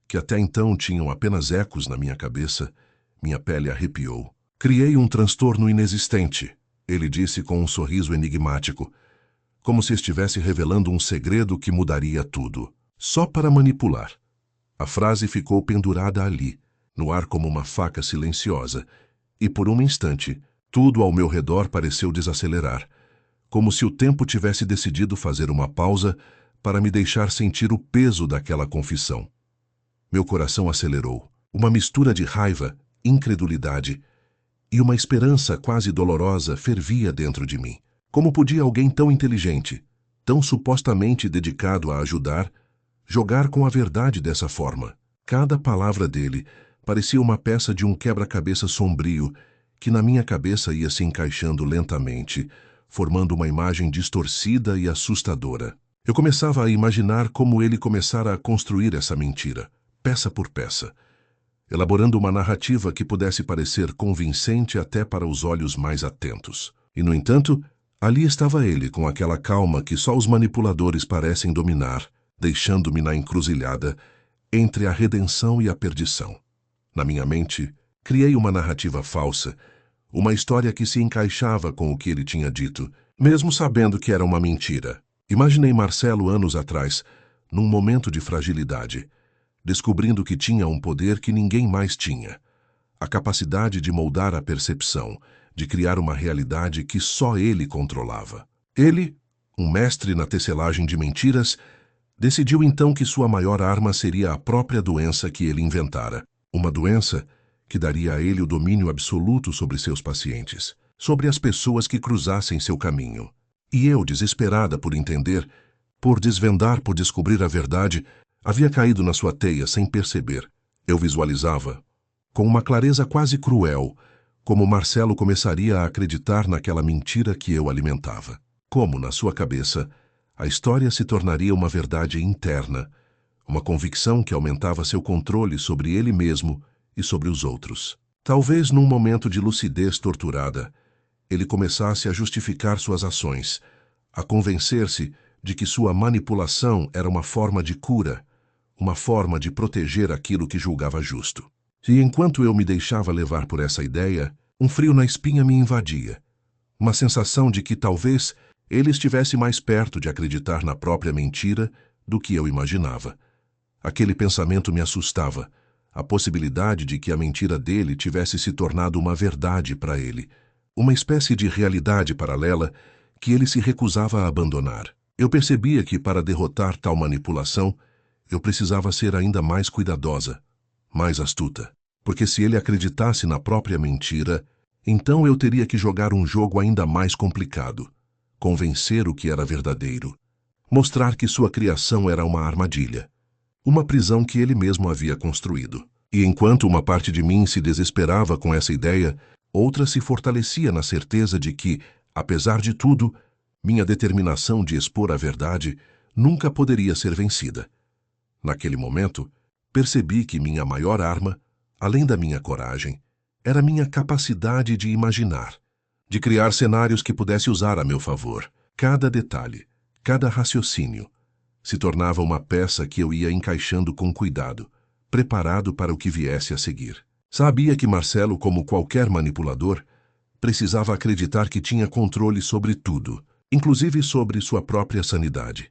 que até então tinham apenas ecos na minha cabeça, minha pele arrepiou. Criei um transtorno inexistente, ele disse com um sorriso enigmático, como se estivesse revelando um segredo que mudaria tudo. Só para manipular. A frase ficou pendurada ali, no ar como uma faca silenciosa, e por um instante, tudo ao meu redor pareceu desacelerar, como se o tempo tivesse decidido fazer uma pausa para me deixar sentir o peso daquela confissão. Meu coração acelerou. Uma mistura de raiva, incredulidade e uma esperança quase dolorosa fervia dentro de mim. Como podia alguém tão inteligente, tão supostamente dedicado a ajudar, jogar com a verdade dessa forma? Cada palavra dele parecia uma peça de um quebra-cabeça sombrio que na minha cabeça ia se encaixando lentamente, formando uma imagem distorcida e assustadora. Eu começava a imaginar como ele começara a construir essa mentira, peça por peça, elaborando uma narrativa que pudesse parecer convincente até para os olhos mais atentos. E, no entanto, ali estava ele com aquela calma que só os manipuladores parecem dominar, deixando-me na encruzilhada entre a redenção e a perdição. Na minha mente, criei uma narrativa falsa, uma história que se encaixava com o que ele tinha dito, mesmo sabendo que era uma mentira. Imaginei Marcelo anos atrás, num momento de fragilidade, descobrindo que tinha um poder que ninguém mais tinha, a capacidade de moldar a percepção, de criar uma realidade que só ele controlava. Ele, um mestre na tecelagem de mentiras, decidiu então que sua maior arma seria a própria doença que ele inventara. Uma doença que daria a ele o domínio absoluto sobre seus pacientes, sobre as pessoas que cruzassem seu caminho. E eu, desesperada por entender, por desvendar, por descobrir a verdade, havia caído na sua teia sem perceber. Eu visualizava, com uma clareza quase cruel, como Marcelo começaria a acreditar naquela mentira que eu alimentava. Como, na sua cabeça, a história se tornaria uma verdade interna, uma convicção que aumentava seu controle sobre ele mesmo e sobre os outros. Talvez num momento de lucidez torturada, ele começasse a justificar suas ações, a convencer-se de que sua manipulação era uma forma de cura, uma forma de proteger aquilo que julgava justo. E enquanto eu me deixava levar por essa ideia, um frio na espinha me invadia, uma sensação de que talvez ele estivesse mais perto de acreditar na própria mentira do que eu imaginava. Aquele pensamento me assustava, a possibilidade de que a mentira dele tivesse se tornado uma verdade para ele, uma espécie de realidade paralela que ele se recusava a abandonar. Eu percebia que, para derrotar tal manipulação, eu precisava ser ainda mais cuidadosa, mais astuta, porque se ele acreditasse na própria mentira, então eu teria que jogar um jogo ainda mais complicado, convencer o que era verdadeiro, mostrar que sua criação era uma armadilha, uma prisão que ele mesmo havia construído. E enquanto uma parte de mim se desesperava com essa ideia, outra se fortalecia na certeza de que, apesar de tudo, minha determinação de expor a verdade nunca poderia ser vencida. Naquele momento, percebi que minha maior arma, além da minha coragem, era minha capacidade de imaginar, de criar cenários que pudesse usar a meu favor. Cada detalhe, cada raciocínio, se tornava uma peça que eu ia encaixando com cuidado, preparado para o que viesse a seguir. Sabia que Marcelo, como qualquer manipulador, precisava acreditar que tinha controle sobre tudo, inclusive sobre sua própria sanidade.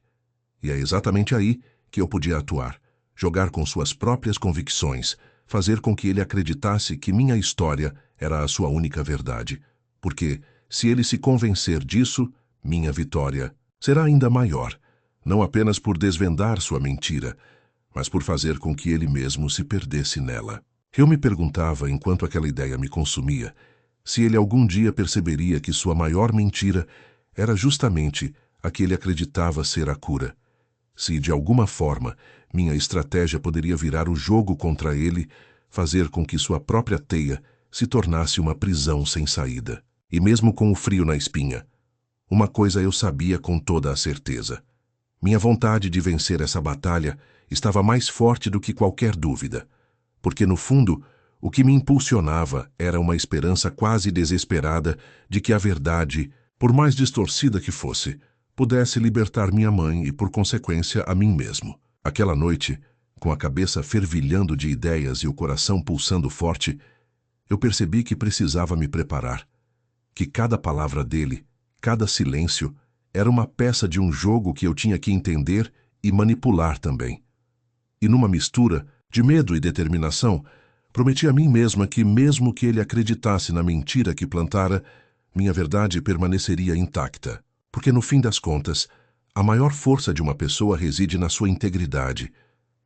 E é exatamente aí que eu podia atuar, jogar com suas próprias convicções, fazer com que ele acreditasse que minha história era a sua única verdade, porque, se ele se convencer disso, minha vitória será ainda maior, não apenas por desvendar sua mentira, mas por fazer com que ele mesmo se perdesse nela. Eu me perguntava, enquanto aquela ideia me consumia, se ele algum dia perceberia que sua maior mentira era justamente a que ele acreditava ser a cura. Se, de alguma forma, minha estratégia poderia virar o jogo contra ele, fazer com que sua própria teia se tornasse uma prisão sem saída. E mesmo com o frio na espinha, uma coisa eu sabia com toda a certeza. Minha vontade de vencer essa batalha estava mais forte do que qualquer dúvida, porque, no fundo, o que me impulsionava era uma esperança quase desesperada de que a verdade, por mais distorcida que fosse, pudesse libertar minha mãe e, por consequência, a mim mesmo. Aquela noite, com a cabeça fervilhando de ideias e o coração pulsando forte, eu percebi que precisava me preparar, que cada palavra dele, cada silêncio, era uma peça de um jogo que eu tinha que entender e manipular também. E numa mistura de medo e determinação, prometi a mim mesma que, mesmo que ele acreditasse na mentira que plantara, minha verdade permaneceria intacta. Porque, no fim das contas, a maior força de uma pessoa reside na sua integridade,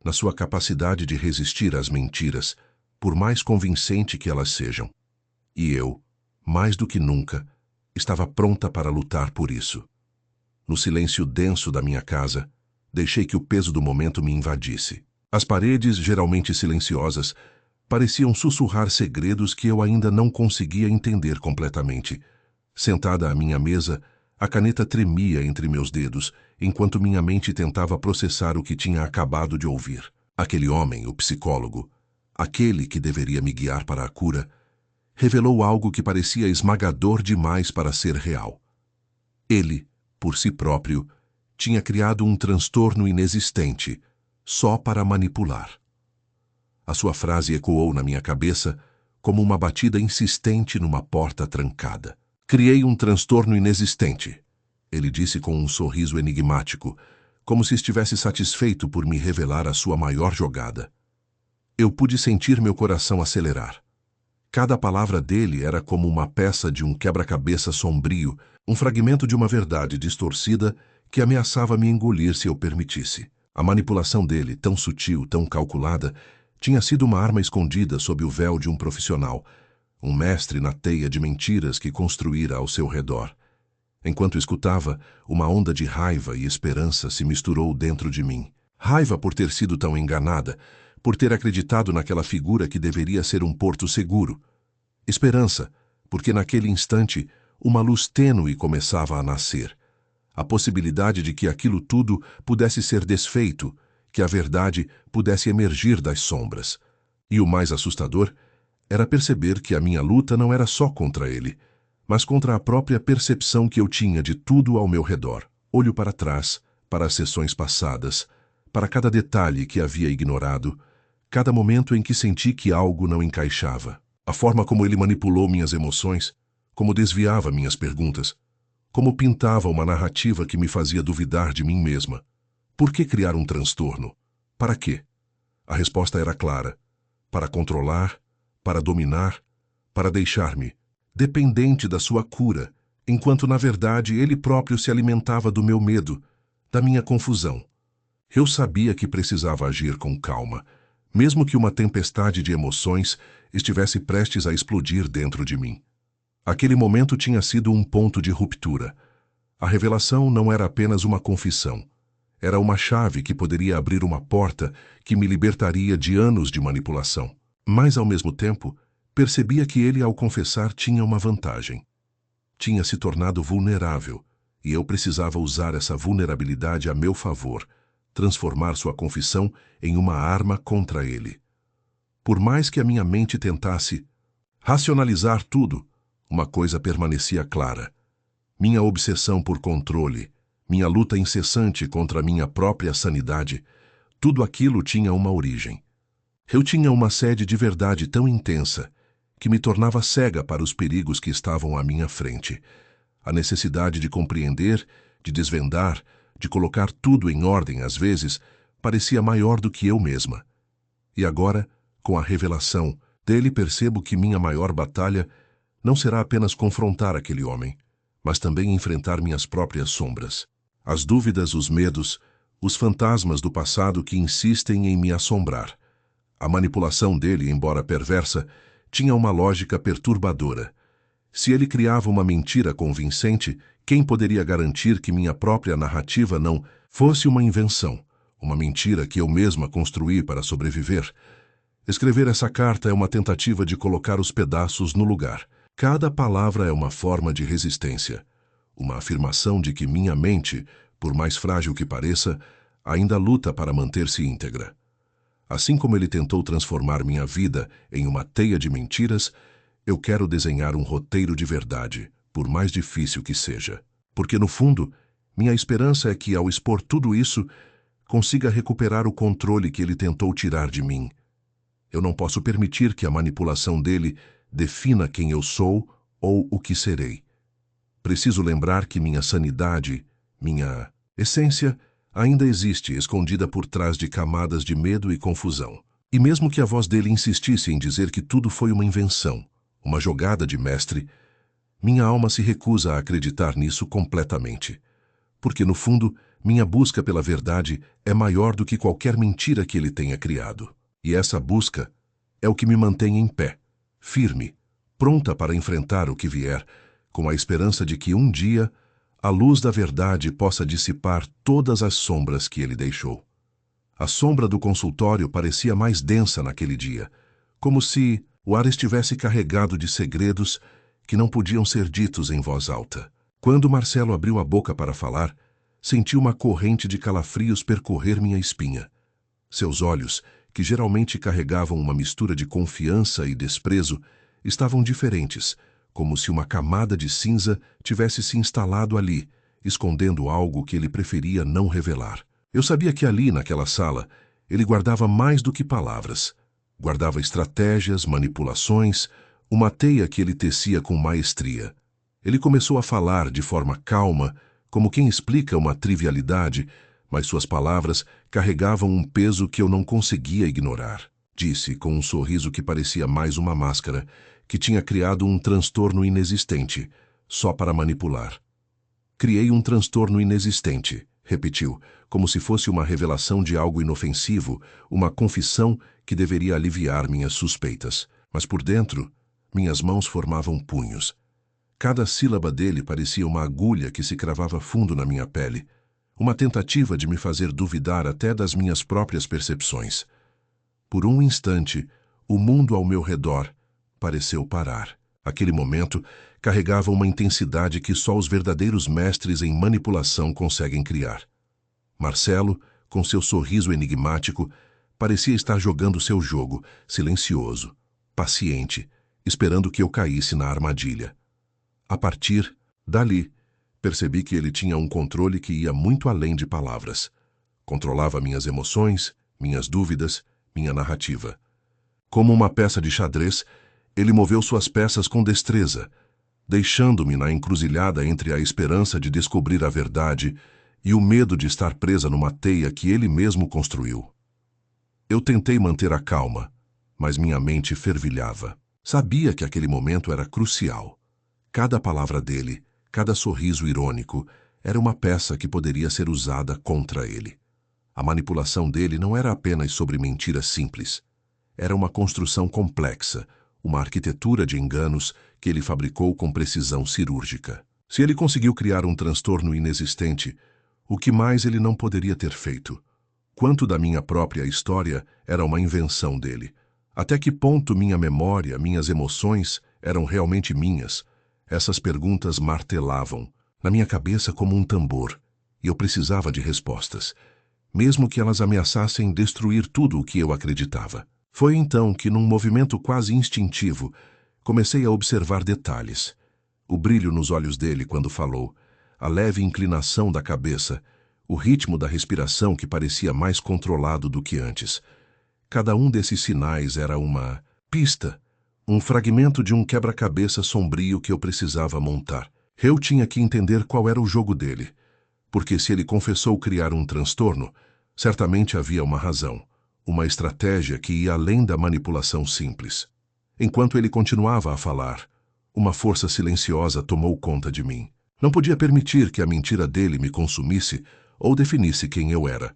na sua capacidade de resistir às mentiras, por mais convincente que elas sejam. E eu, mais do que nunca, estava pronta para lutar por isso. No silêncio denso da minha casa, deixei que o peso do momento me invadisse. As paredes, geralmente silenciosas, pareciam sussurrar segredos que eu ainda não conseguia entender completamente. Sentada à minha mesa, a caneta tremia entre meus dedos, enquanto minha mente tentava processar o que tinha acabado de ouvir. Aquele homem, o psicólogo, aquele que deveria me guiar para a cura, revelou algo que parecia esmagador demais para ser real. Ele, por si próprio, tinha criado um transtorno inexistente, só para manipular. A sua frase ecoou na minha cabeça como uma batida insistente numa porta trancada. Criei um transtorno inexistente, ele disse com um sorriso enigmático, como se estivesse satisfeito por me revelar a sua maior jogada. Eu pude sentir meu coração acelerar. Cada palavra dele era como uma peça de um quebra-cabeça sombrio, um fragmento de uma verdade distorcida que ameaçava me engolir se eu permitisse. A manipulação dele, tão sutil, tão calculada, tinha sido uma arma escondida sob o véu de um profissional, um mestre na teia de mentiras que construíra ao seu redor. Enquanto escutava, uma onda de raiva e esperança se misturou dentro de mim. Raiva por ter sido tão enganada, por ter acreditado naquela figura que deveria ser um porto seguro. Esperança, porque naquele instante uma luz tênue começava a nascer. A possibilidade de que aquilo tudo pudesse ser desfeito, que a verdade pudesse emergir das sombras. E o mais assustador era perceber que a minha luta não era só contra ele, mas contra a própria percepção que eu tinha de tudo ao meu redor. Olho para trás, para as sessões passadas, para cada detalhe que havia ignorado, cada momento em que senti que algo não encaixava. A forma como ele manipulou minhas emoções, como desviava minhas perguntas, como pintava uma narrativa que me fazia duvidar de mim mesma. Por que criar um transtorno? Para quê? A resposta era clara. Para controlar, para dominar, para deixar-me dependente da sua cura, enquanto na verdade ele próprio se alimentava do meu medo, da minha confusão. Eu sabia que precisava agir com calma, mesmo que uma tempestade de emoções estivesse prestes a explodir dentro de mim. Aquele momento tinha sido um ponto de ruptura. A revelação não era apenas uma confissão. Era uma chave que poderia abrir uma porta que me libertaria de anos de manipulação. Mas, ao mesmo tempo, percebia que ele, ao confessar, tinha uma vantagem. Tinha se tornado vulnerável, e eu precisava usar essa vulnerabilidade a meu favor, transformar sua confissão em uma arma contra ele. Por mais que a minha mente tentasse racionalizar tudo, uma coisa permanecia clara. Minha obsessão por controle, minha luta incessante contra minha própria sanidade, tudo aquilo tinha uma origem. Eu tinha uma sede de verdade tão intensa que me tornava cega para os perigos que estavam à minha frente. A necessidade de compreender, de desvendar, de colocar tudo em ordem às vezes, parecia maior do que eu mesma. E agora, com a revelação dele, percebo que minha maior batalha não será apenas confrontar aquele homem, mas também enfrentar minhas próprias sombras. As dúvidas, os medos, os fantasmas do passado que insistem em me assombrar. A manipulação dele, embora perversa, tinha uma lógica perturbadora. Se ele criava uma mentira convincente, quem poderia garantir que minha própria narrativa não fosse uma invenção, uma mentira que eu mesma construí para sobreviver? Escrever essa carta é uma tentativa de colocar os pedaços no lugar. Cada palavra é uma forma de resistência, uma afirmação de que minha mente, por mais frágil que pareça, ainda luta para manter-se íntegra. Assim como ele tentou transformar minha vida em uma teia de mentiras, eu quero desenhar um roteiro de verdade, por mais difícil que seja. Porque, no fundo, minha esperança é que, ao expor tudo isso, consiga recuperar o controle que ele tentou tirar de mim. Eu não posso permitir que a manipulação dele defina quem eu sou ou o que serei. Preciso lembrar que minha sanidade, minha essência, ainda existe escondida por trás de camadas de medo e confusão. E mesmo que a voz dele insistisse em dizer que tudo foi uma invenção, uma jogada de mestre, minha alma se recusa a acreditar nisso completamente. Porque, no fundo, minha busca pela verdade é maior do que qualquer mentira que ele tenha criado. E essa busca é o que me mantém em pé, firme, pronta para enfrentar o que vier, com a esperança de que um dia a luz da verdade possa dissipar todas as sombras que ele deixou. A sombra do consultório parecia mais densa naquele dia, como se o ar estivesse carregado de segredos que não podiam ser ditos em voz alta. Quando Marcelo abriu a boca para falar, senti uma corrente de calafrios percorrer minha espinha. Seus olhos, que geralmente carregavam uma mistura de confiança e desprezo, estavam diferentes, como se uma camada de cinza tivesse se instalado ali, escondendo algo que ele preferia não revelar. Eu sabia que ali, naquela sala, ele guardava mais do que palavras. Guardava estratégias, manipulações, uma teia que ele tecia com maestria. Ele começou a falar de forma calma, como quem explica uma trivialidade, mas suas palavras carregavam um peso que eu não conseguia ignorar. Disse, com um sorriso que parecia mais uma máscara, que tinha criado um transtorno inexistente, só para manipular. Criei um transtorno inexistente, repetiu, como se fosse uma revelação de algo inofensivo, uma confissão que deveria aliviar minhas suspeitas. Mas por dentro, minhas mãos formavam punhos. Cada sílaba dele parecia uma agulha que se cravava fundo na minha pele, uma tentativa de me fazer duvidar até das minhas próprias percepções. Por um instante, o mundo ao meu redor pareceu parar. Aquele momento carregava uma intensidade que só os verdadeiros mestres em manipulação conseguem criar. Marcelo, com seu sorriso enigmático, parecia estar jogando seu jogo, silencioso, paciente, esperando que eu caísse na armadilha. A partir dali, percebi que ele tinha um controle que ia muito além de palavras. Controlava minhas emoções, minhas dúvidas, minha narrativa. Como uma peça de xadrez, ele moveu suas peças com destreza, deixando-me na encruzilhada entre a esperança de descobrir a verdade e o medo de estar presa numa teia que ele mesmo construiu. Eu tentei manter a calma, mas minha mente fervilhava. Sabia que aquele momento era crucial. Cada palavra dele, cada sorriso irônico, era uma peça que poderia ser usada contra ele. A manipulação dele não era apenas sobre mentiras simples. Era uma construção complexa, uma arquitetura de enganos que ele fabricou com precisão cirúrgica. Se ele conseguiu criar um transtorno inexistente, o que mais ele não poderia ter feito? Quanto da minha própria história era uma invenção dele? Até que ponto minha memória, minhas emoções eram realmente minhas? Essas perguntas martelavam na minha cabeça como um tambor, e eu precisava de respostas, mesmo que elas ameaçassem destruir tudo o que eu acreditava. Foi então que, num movimento quase instintivo, comecei a observar detalhes. O brilho nos olhos dele quando falou, a leve inclinação da cabeça, o ritmo da respiração que parecia mais controlado do que antes. Cada um desses sinais era uma pista, um fragmento de um quebra-cabeça sombrio que eu precisava montar. Eu tinha que entender qual era o jogo dele, porque se ele confessou criar um transtorno, certamente havia uma razão, uma estratégia que ia além da manipulação simples. Enquanto ele continuava a falar, uma força silenciosa tomou conta de mim. Não podia permitir que a mentira dele me consumisse ou definisse quem eu era.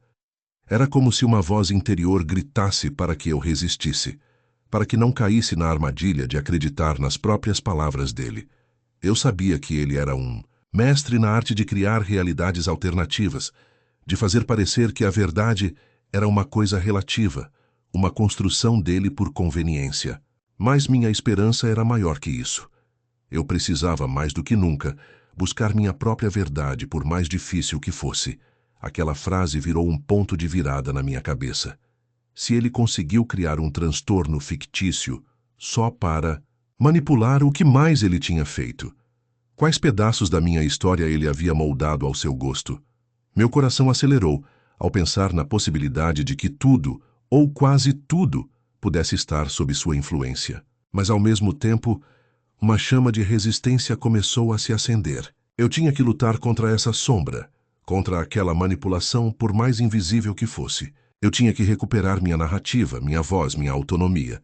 Era como se uma voz interior gritasse para que eu resistisse, para que não caísse na armadilha de acreditar nas próprias palavras dele. Eu sabia que ele era um mestre na arte de criar realidades alternativas, de fazer parecer que a verdade era uma coisa relativa, uma construção dele por conveniência. Mas minha esperança era maior que isso. Eu precisava, mais do que nunca, buscar minha própria verdade, por mais difícil que fosse. Aquela frase virou um ponto de virada na minha cabeça. Se ele conseguiu criar um transtorno fictício só para manipular, o que mais ele tinha feito? Quais pedaços da minha história ele havia moldado ao seu gosto? Meu coração acelerou ao pensar na possibilidade de que tudo, ou quase tudo, pudesse estar sob sua influência. Mas, ao mesmo tempo, uma chama de resistência começou a se acender. Eu tinha que lutar contra essa sombra, contra aquela manipulação, por mais invisível que fosse. Eu tinha que recuperar minha narrativa, minha voz, minha autonomia.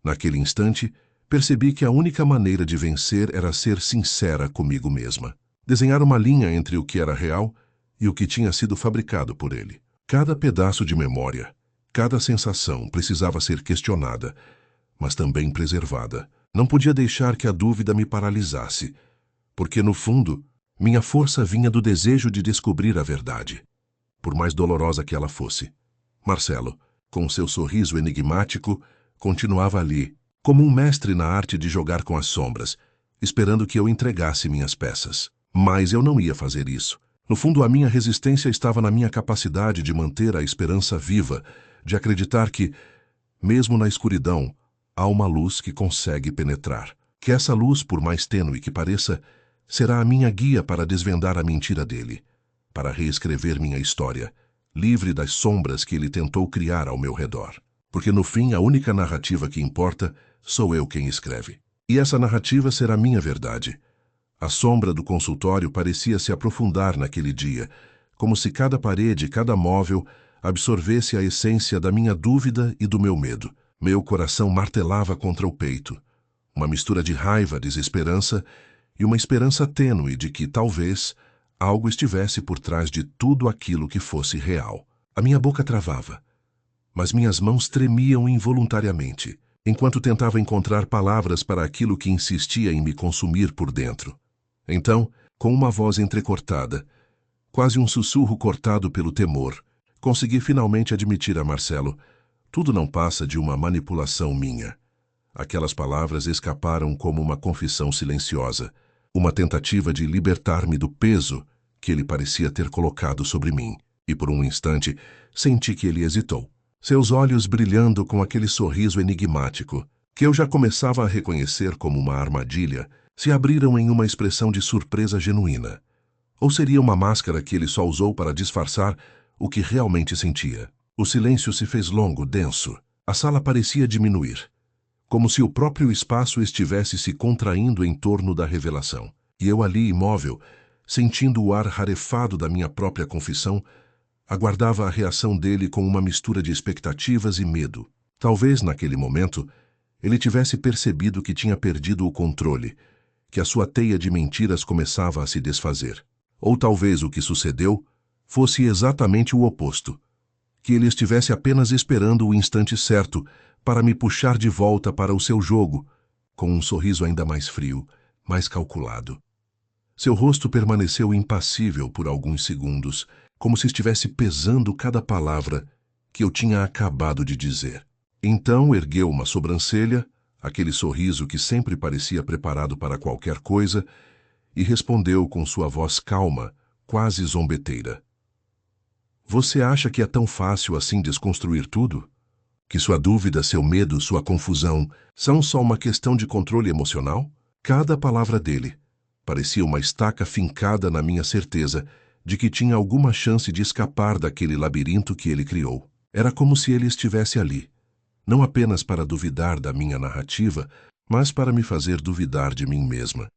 Naquele instante, percebi que a única maneira de vencer era ser sincera comigo mesma. Desenhar uma linha entre o que era real e o que tinha sido fabricado por ele. Cada pedaço de memória, cada sensação precisava ser questionada, mas também preservada. Não podia deixar que a dúvida me paralisasse, porque, no fundo, minha força vinha do desejo de descobrir a verdade, por mais dolorosa que ela fosse. Marcelo, com seu sorriso enigmático, continuava ali, como um mestre na arte de jogar com as sombras, esperando que eu entregasse minhas peças. Mas eu não ia fazer isso. No fundo, a minha resistência estava na minha capacidade de manter a esperança viva, de acreditar que, mesmo na escuridão, há uma luz que consegue penetrar. Que essa luz, por mais tênue que pareça, será a minha guia para desvendar a mentira dele, para reescrever minha história, livre das sombras que ele tentou criar ao meu redor. Porque no fim, a única narrativa que importa sou eu quem escreve. E essa narrativa será minha verdade. A sombra do consultório parecia se aprofundar naquele dia, como se cada parede, cada móvel, absorvesse a essência da minha dúvida e do meu medo. Meu coração martelava contra o peito, uma mistura de raiva, desesperança e uma esperança tênue de que, talvez, algo estivesse por trás de tudo aquilo que fosse real. A minha boca travava, mas minhas mãos tremiam involuntariamente, enquanto tentava encontrar palavras para aquilo que insistia em me consumir por dentro. Então, com uma voz entrecortada, quase um sussurro cortado pelo temor, consegui finalmente admitir a Marcelo: tudo não passa de uma manipulação minha. Aquelas palavras escaparam como uma confissão silenciosa, uma tentativa de libertar-me do peso que ele parecia ter colocado sobre mim. E por um instante, senti que ele hesitou. Seus olhos brilhando com aquele sorriso enigmático, que eu já começava a reconhecer como uma armadilha, se abriram em uma expressão de surpresa genuína. Ou seria uma máscara que ele só usou para disfarçar o que realmente sentia? O silêncio se fez longo, denso. A sala parecia diminuir, como se o próprio espaço estivesse se contraindo em torno da revelação. E eu ali, imóvel, sentindo o ar rarefado da minha própria confissão, aguardava a reação dele com uma mistura de expectativas e medo. Talvez, naquele momento, ele tivesse percebido que tinha perdido o controle, que a sua teia de mentiras começava a se desfazer. Ou talvez o que sucedeu fosse exatamente o oposto, que ele estivesse apenas esperando o instante certo para me puxar de volta para o seu jogo, com um sorriso ainda mais frio, mais calculado. Seu rosto permaneceu impassível por alguns segundos, como se estivesse pesando cada palavra que eu tinha acabado de dizer. Então ergueu uma sobrancelha, aquele sorriso que sempre parecia preparado para qualquer coisa, e respondeu com sua voz calma, quase zombeteira: Você acha que é tão fácil assim desconstruir tudo? Que sua dúvida, seu medo, sua confusão são só uma questão de controle emocional? Cada palavra dele parecia uma estaca fincada na minha certeza de que tinha alguma chance de escapar daquele labirinto que ele criou. Era como se ele estivesse ali, não apenas para duvidar da minha narrativa, mas para me fazer duvidar de mim mesma.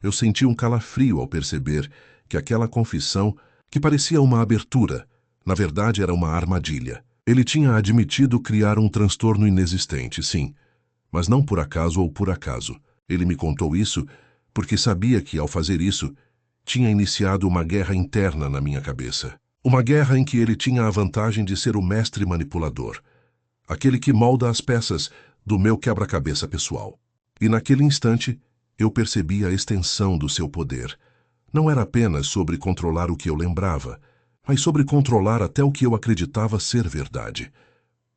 Eu senti um calafrio ao perceber que aquela confissão, que parecia uma abertura, na verdade era uma armadilha. Ele tinha admitido criar um transtorno inexistente, sim, mas não por acaso ou por acaso. Ele me contou isso porque sabia que, ao fazer isso, tinha iniciado uma guerra interna na minha cabeça. Uma guerra em que ele tinha a vantagem de ser o mestre manipulador, aquele que molda as peças do meu quebra-cabeça pessoal. E naquele instante, eu percebi a extensão do seu poder. Não era apenas sobre controlar o que eu lembrava, mas sobre controlar até o que eu acreditava ser verdade.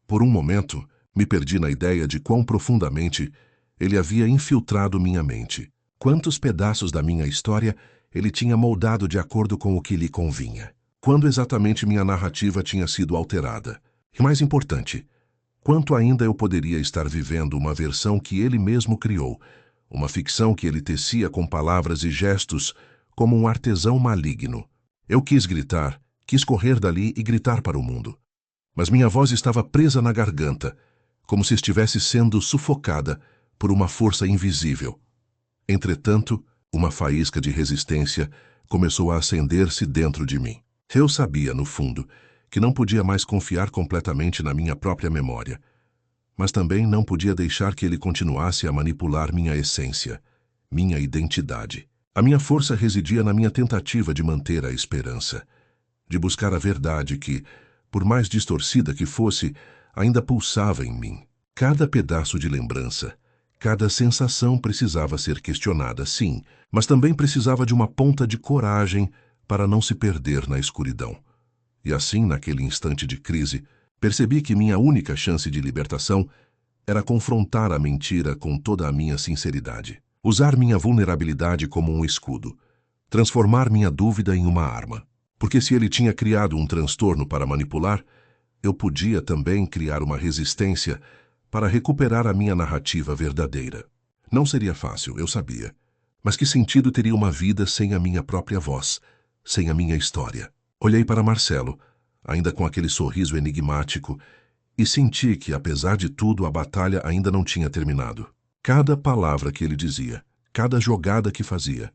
Por um momento, me perdi na ideia de quão profundamente ele havia infiltrado minha mente. Quantos pedaços da minha história ele tinha moldado de acordo com o que lhe convinha. Quando exatamente minha narrativa tinha sido alterada. E mais importante, quanto ainda eu poderia estar vivendo uma versão que ele mesmo criou, uma ficção que ele tecia com palavras e gestos como um artesão maligno. Eu quis gritar, quis correr dali e gritar para o mundo. Mas minha voz estava presa na garganta, como se estivesse sendo sufocada por uma força invisível. Entretanto, uma faísca de resistência começou a acender-se dentro de mim. Eu sabia, no fundo, que não podia mais confiar completamente na minha própria memória, mas também não podia deixar que ele continuasse a manipular minha essência, minha identidade. A minha força residia na minha tentativa de manter a esperança. de buscar a verdade que, por mais distorcida que fosse, ainda pulsava em mim. Cada pedaço de lembrança, cada sensação precisava ser questionada, sim, mas também precisava de uma ponta de coragem para não se perder na escuridão. E assim, naquele instante de crise, percebi que minha única chance de libertação era confrontar a mentira com toda a minha sinceridade. Usar minha vulnerabilidade como um escudo. Transformar minha dúvida em uma arma. Porque se ele tinha criado um transtorno para manipular, eu podia também criar uma resistência para recuperar a minha narrativa verdadeira. Não seria fácil, eu sabia. Mas que sentido teria uma vida sem a minha própria voz, sem a minha história? Olhei para Marcelo, ainda com aquele sorriso enigmático, e senti que, apesar de tudo, a batalha ainda não tinha terminado. Cada palavra que ele dizia, cada jogada que fazia,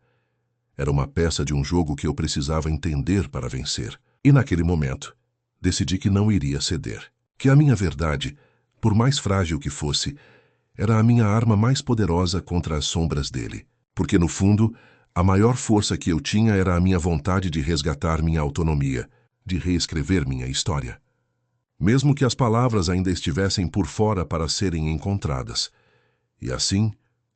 era uma peça de um jogo que eu precisava entender para vencer. E naquele momento, decidi que não iria ceder. Que a minha verdade, por mais frágil que fosse, era a minha arma mais poderosa contra as sombras dele. Porque, no fundo, a maior força que eu tinha era a minha vontade de resgatar minha autonomia, de reescrever minha história. Mesmo que as palavras ainda estivessem por fora para serem encontradas. E assim,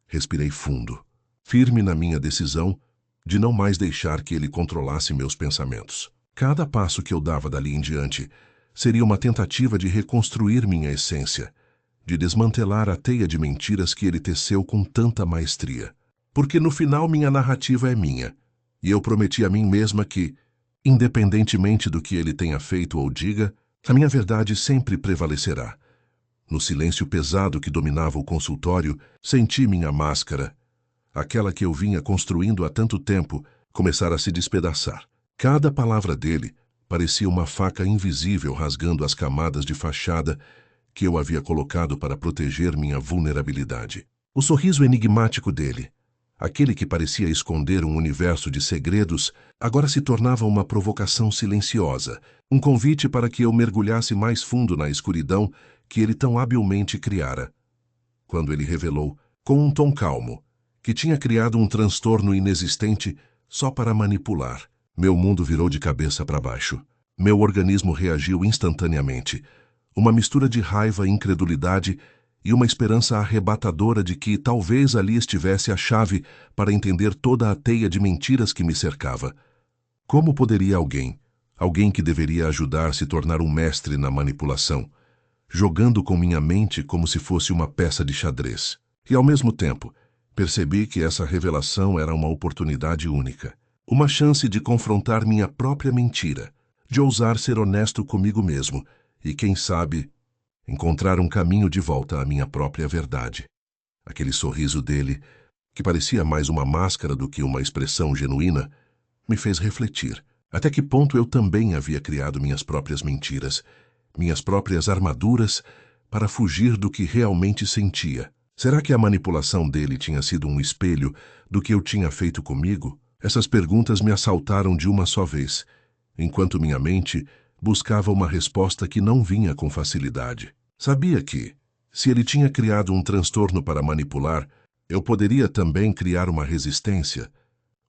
respirei fundo, firme na minha decisão de não mais deixar que ele controlasse meus pensamentos. Cada passo que eu dava dali em diante seria uma tentativa de reconstruir minha essência, de desmantelar a teia de mentiras que ele teceu com tanta maestria. Porque no final minha narrativa é minha, e eu prometi a mim mesma que, independentemente do que ele tenha feito ou diga, a minha verdade sempre prevalecerá. No silêncio pesado que dominava o consultório, senti minha máscara, aquela que eu vinha construindo há tanto tempo, começar a se despedaçar. Cada palavra dele parecia uma faca invisível rasgando as camadas de fachada que eu havia colocado para proteger minha vulnerabilidade. O sorriso enigmático dele, aquele que parecia esconder um universo de segredos, agora se tornava uma provocação silenciosa, um convite para que eu mergulhasse mais fundo na escuridão que ele tão habilmente criara. Quando ele revelou, com um tom calmo, que tinha criado um transtorno inexistente só para manipular, meu mundo virou de cabeça para baixo. Meu organismo reagiu instantaneamente. Uma mistura de raiva, incredulidade e uma esperança arrebatadora de que talvez ali estivesse a chave para entender toda a teia de mentiras que me cercava. Como poderia alguém que deveria ajudar se tornar um mestre na manipulação, jogando com minha mente como se fosse uma peça de xadrez? E ao mesmo tempo, percebi que essa revelação era uma oportunidade única. Uma chance de confrontar minha própria mentira, de ousar ser honesto comigo mesmo e, quem sabe, encontrar um caminho de volta à minha própria verdade. Aquele sorriso dele, que parecia mais uma máscara do que uma expressão genuína, me fez refletir até que ponto eu também havia criado minhas próprias mentiras, minhas próprias armaduras para fugir do que realmente sentia. Será que a manipulação dele tinha sido um espelho do que eu tinha feito comigo? Essas perguntas me assaltaram de uma só vez, enquanto minha mente buscava uma resposta que não vinha com facilidade. Sabia que, se ele tinha criado um transtorno para manipular, eu poderia também criar uma resistência,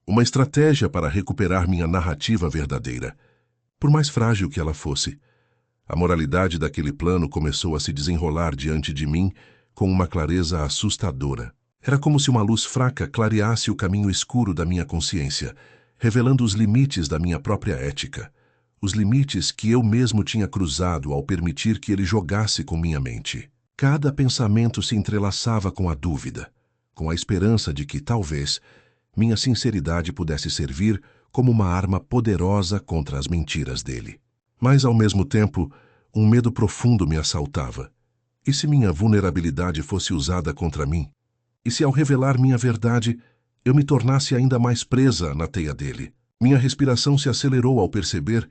uma estratégia para recuperar minha narrativa verdadeira, por mais frágil que ela fosse. A moralidade daquele plano começou a se desenrolar diante de mim com uma clareza assustadora. Era como se uma luz fraca clareasse o caminho escuro da minha consciência, revelando os limites da minha própria ética, os limites que eu mesmo tinha cruzado ao permitir que ele jogasse com minha mente. Cada pensamento se entrelaçava com a dúvida, com a esperança de que, talvez, minha sinceridade pudesse servir como uma arma poderosa contra as mentiras dele. Mas, ao mesmo tempo, um medo profundo me assaltava. E se minha vulnerabilidade fosse usada contra mim? E se, ao revelar minha verdade, eu me tornasse ainda mais presa na teia dele? Minha respiração se acelerou ao perceber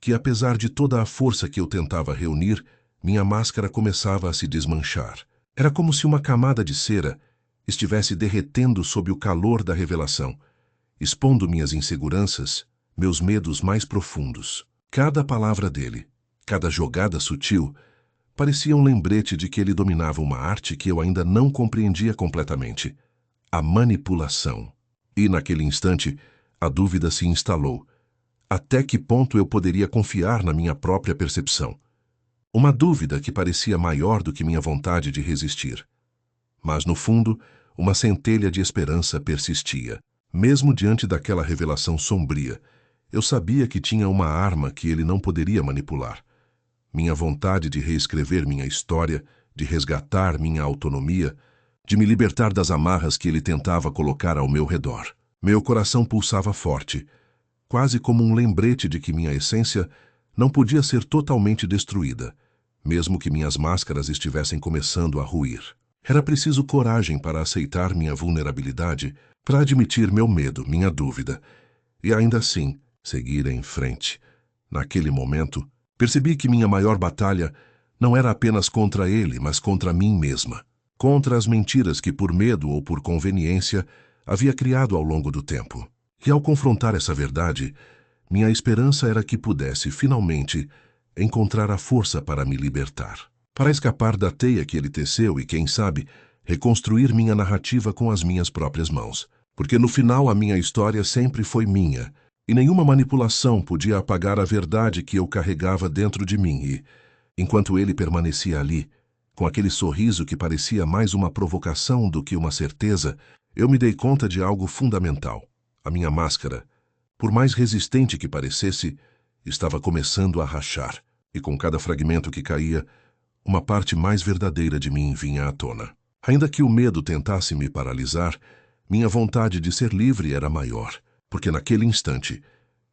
que, apesar de toda a força que eu tentava reunir, minha máscara começava a se desmanchar. Era como se uma camada de cera estivesse derretendo sob o calor da revelação, expondo minhas inseguranças, meus medos mais profundos. Cada palavra dele, cada jogada sutil, parecia um lembrete de que ele dominava uma arte que eu ainda não compreendia completamente: a manipulação. E, naquele instante, a dúvida se instalou. Até que ponto eu poderia confiar na minha própria percepção? Uma dúvida que parecia maior do que minha vontade de resistir. Mas, no fundo, uma centelha de esperança persistia. Mesmo diante daquela revelação sombria, eu sabia que tinha uma arma que ele não poderia manipular. Minha vontade de reescrever minha história, de resgatar minha autonomia, de me libertar das amarras que ele tentava colocar ao meu redor. Meu coração pulsava forte, quase como um lembrete de que minha essência não podia ser totalmente destruída, mesmo que minhas máscaras estivessem começando a ruir. Era preciso coragem para aceitar minha vulnerabilidade, para admitir meu medo, minha dúvida, e ainda assim seguir em frente. Naquele momento, percebi que minha maior batalha não era apenas contra ele, mas contra mim mesma. Contra as mentiras que, por medo ou por conveniência, havia criado ao longo do tempo. E ao confrontar essa verdade, minha esperança era que pudesse, finalmente, encontrar a força para me libertar. Para escapar da teia que ele teceu e, quem sabe, reconstruir minha narrativa com as minhas próprias mãos. Porque no final a minha história sempre foi minha, e nenhuma manipulação podia apagar a verdade que eu carregava dentro de mim e, enquanto ele permanecia ali, com aquele sorriso que parecia mais uma provocação do que uma certeza, eu me dei conta de algo fundamental. A minha máscara, por mais resistente que parecesse, estava começando a rachar, e com cada fragmento que caía, uma parte mais verdadeira de mim vinha à tona. Ainda que o medo tentasse me paralisar, minha vontade de ser livre era maior, porque naquele instante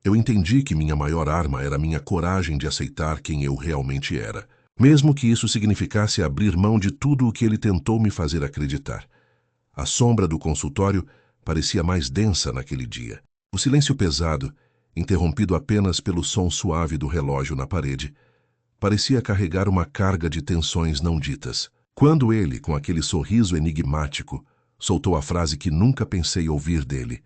eu entendi que minha maior arma era minha coragem de aceitar quem eu realmente era, mesmo que isso significasse abrir mão de tudo o que ele tentou me fazer acreditar. A sombra do consultório parecia mais densa naquele dia. O silêncio pesado, interrompido apenas pelo som suave do relógio na parede, parecia carregar uma carga de tensões não ditas. Quando ele, com aquele sorriso enigmático, soltou a frase que nunca pensei ouvir dele: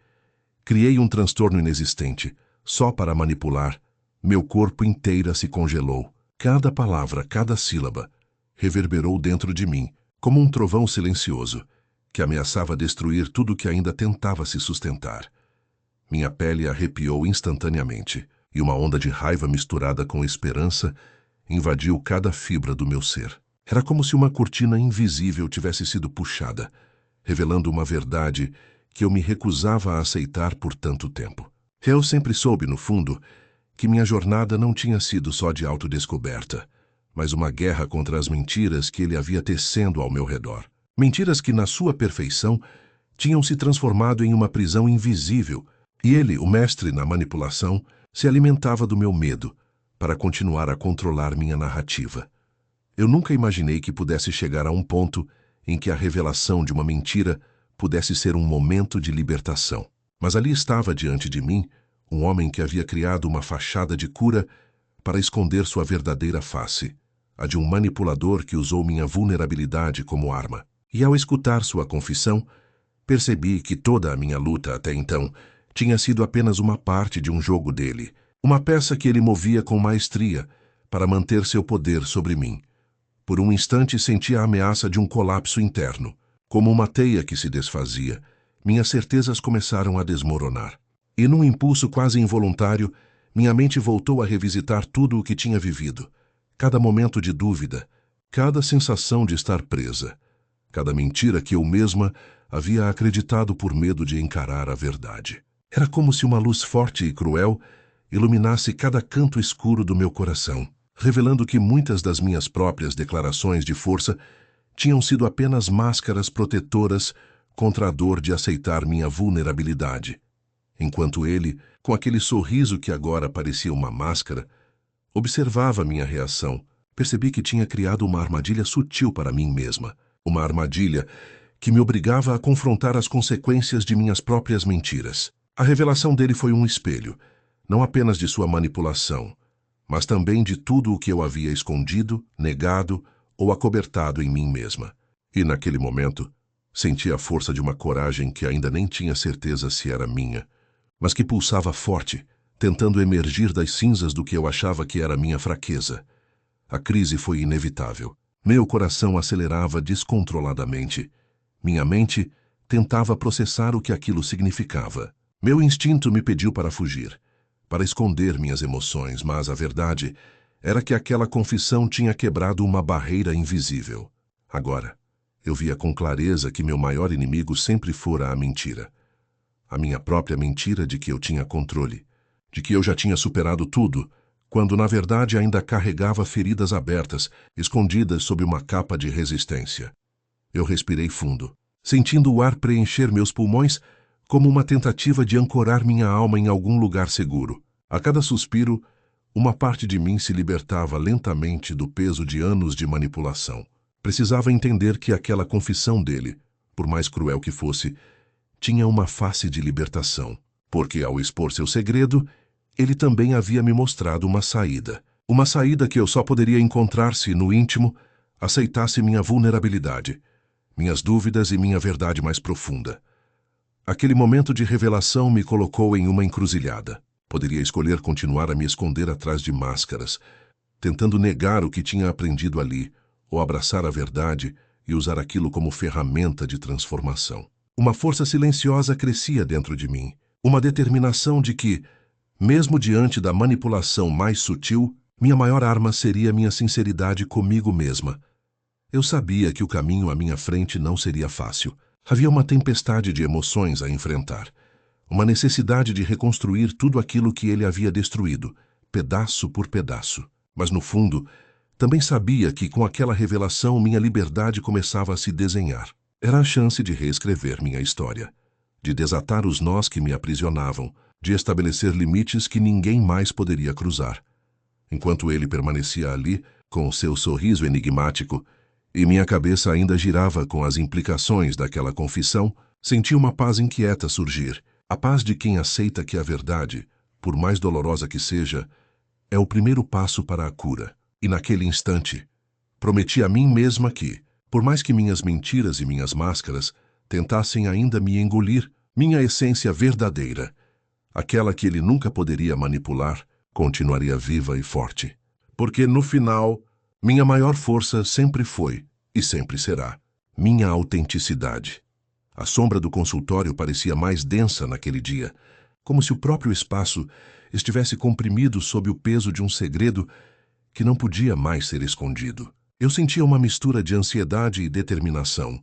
"Criei um transtorno inexistente, só para manipular", meu corpo inteiro se congelou. Cada palavra, cada sílaba, reverberou dentro de mim, como um trovão silencioso, que ameaçava destruir tudo que ainda tentava se sustentar. Minha pele arrepiou instantaneamente, e uma onda de raiva misturada com esperança invadiu cada fibra do meu ser. Era como se uma cortina invisível tivesse sido puxada, revelando uma verdade que eu me recusava a aceitar por tanto tempo. Eu sempre soube, no fundo, que minha jornada não tinha sido só de autodescoberta, mas uma guerra contra as mentiras que ele havia tecendo ao meu redor. Mentiras que, na sua perfeição, tinham se transformado em uma prisão invisível, e ele, o mestre na manipulação, se alimentava do meu medo para continuar a controlar minha narrativa. Eu nunca imaginei que pudesse chegar a um ponto em que a revelação de uma mentira pudesse ser um momento de libertação. Mas ali estava diante de mim um homem que havia criado uma fachada de cura para esconder sua verdadeira face, a de um manipulador que usou minha vulnerabilidade como arma. E ao escutar sua confissão, percebi que toda a minha luta até então tinha sido apenas uma parte de um jogo dele, uma peça que ele movia com maestria para manter seu poder sobre mim. Por um instante senti a ameaça de um colapso interno. Como uma teia que se desfazia, minhas certezas começaram a desmoronar. E num impulso quase involuntário, minha mente voltou a revisitar tudo o que tinha vivido. Cada momento de dúvida, cada sensação de estar presa, cada mentira que eu mesma havia acreditado por medo de encarar a verdade. Era como se uma luz forte e cruel iluminasse cada canto escuro do meu coração, revelando que muitas das minhas próprias declarações de força tinham sido apenas máscaras protetoras contra a dor de aceitar minha vulnerabilidade. Enquanto ele, com aquele sorriso que agora parecia uma máscara, observava minha reação, percebi que tinha criado uma armadilha sutil para mim mesma, uma armadilha que me obrigava a confrontar as consequências de minhas próprias mentiras. A revelação dele foi um espelho, não apenas de sua manipulação, mas também de tudo o que eu havia escondido, negado ou acobertado em mim mesma. E naquele momento, senti a força de uma coragem que ainda nem tinha certeza se era minha, mas que pulsava forte, tentando emergir das cinzas do que eu achava que era minha fraqueza. A crise foi inevitável. Meu coração acelerava descontroladamente. Minha mente tentava processar o que aquilo significava. Meu instinto me pediu para fugir, para esconder minhas emoções, mas a verdade era que aquela confissão tinha quebrado uma barreira invisível. Agora, eu via com clareza que meu maior inimigo sempre fora a mentira. A minha própria mentira de que eu tinha controle, de que eu já tinha superado tudo, quando na verdade ainda carregava feridas abertas, escondidas sob uma capa de resistência. Eu respirei fundo, sentindo o ar preencher meus pulmões como uma tentativa de ancorar minha alma em algum lugar seguro. A cada suspiro, uma parte de mim se libertava lentamente do peso de anos de manipulação. Precisava entender que aquela confissão dele, por mais cruel que fosse, tinha uma face de libertação, porque ao expor seu segredo, ele também havia me mostrado uma saída. Uma saída que eu só poderia encontrar se, no íntimo, aceitasse minha vulnerabilidade, minhas dúvidas e minha verdade mais profunda. Aquele momento de revelação me colocou em uma encruzilhada. Poderia escolher continuar a me esconder atrás de máscaras, tentando negar o que tinha aprendido ali, ou abraçar a verdade e usar aquilo como ferramenta de transformação. Uma força silenciosa crescia dentro de mim, uma determinação de que, mesmo diante da manipulação mais sutil, minha maior arma seria minha sinceridade comigo mesma. Eu sabia que o caminho à minha frente não seria fácil. Havia uma tempestade de emoções a enfrentar, uma necessidade de reconstruir tudo aquilo que ele havia destruído, pedaço por pedaço. Mas, no fundo, também sabia que com aquela revelação minha liberdade começava a se desenhar. Era a chance de reescrever minha história, de desatar os nós que me aprisionavam, de estabelecer limites que ninguém mais poderia cruzar. Enquanto ele permanecia ali, com o seu sorriso enigmático, e minha cabeça ainda girava com as implicações daquela confissão, senti uma paz inquieta surgir, a paz de quem aceita que a verdade, por mais dolorosa que seja, é o primeiro passo para a cura. E naquele instante, prometi a mim mesma que, por mais que minhas mentiras e minhas máscaras tentassem ainda me engolir, minha essência verdadeira, aquela que ele nunca poderia manipular, continuaria viva e forte. Porque, no final, minha maior força sempre foi, e sempre será, minha autenticidade. A sombra do consultório parecia mais densa naquele dia, como se o próprio espaço estivesse comprimido sob o peso de um segredo que não podia mais ser escondido. Eu sentia uma mistura de ansiedade e determinação,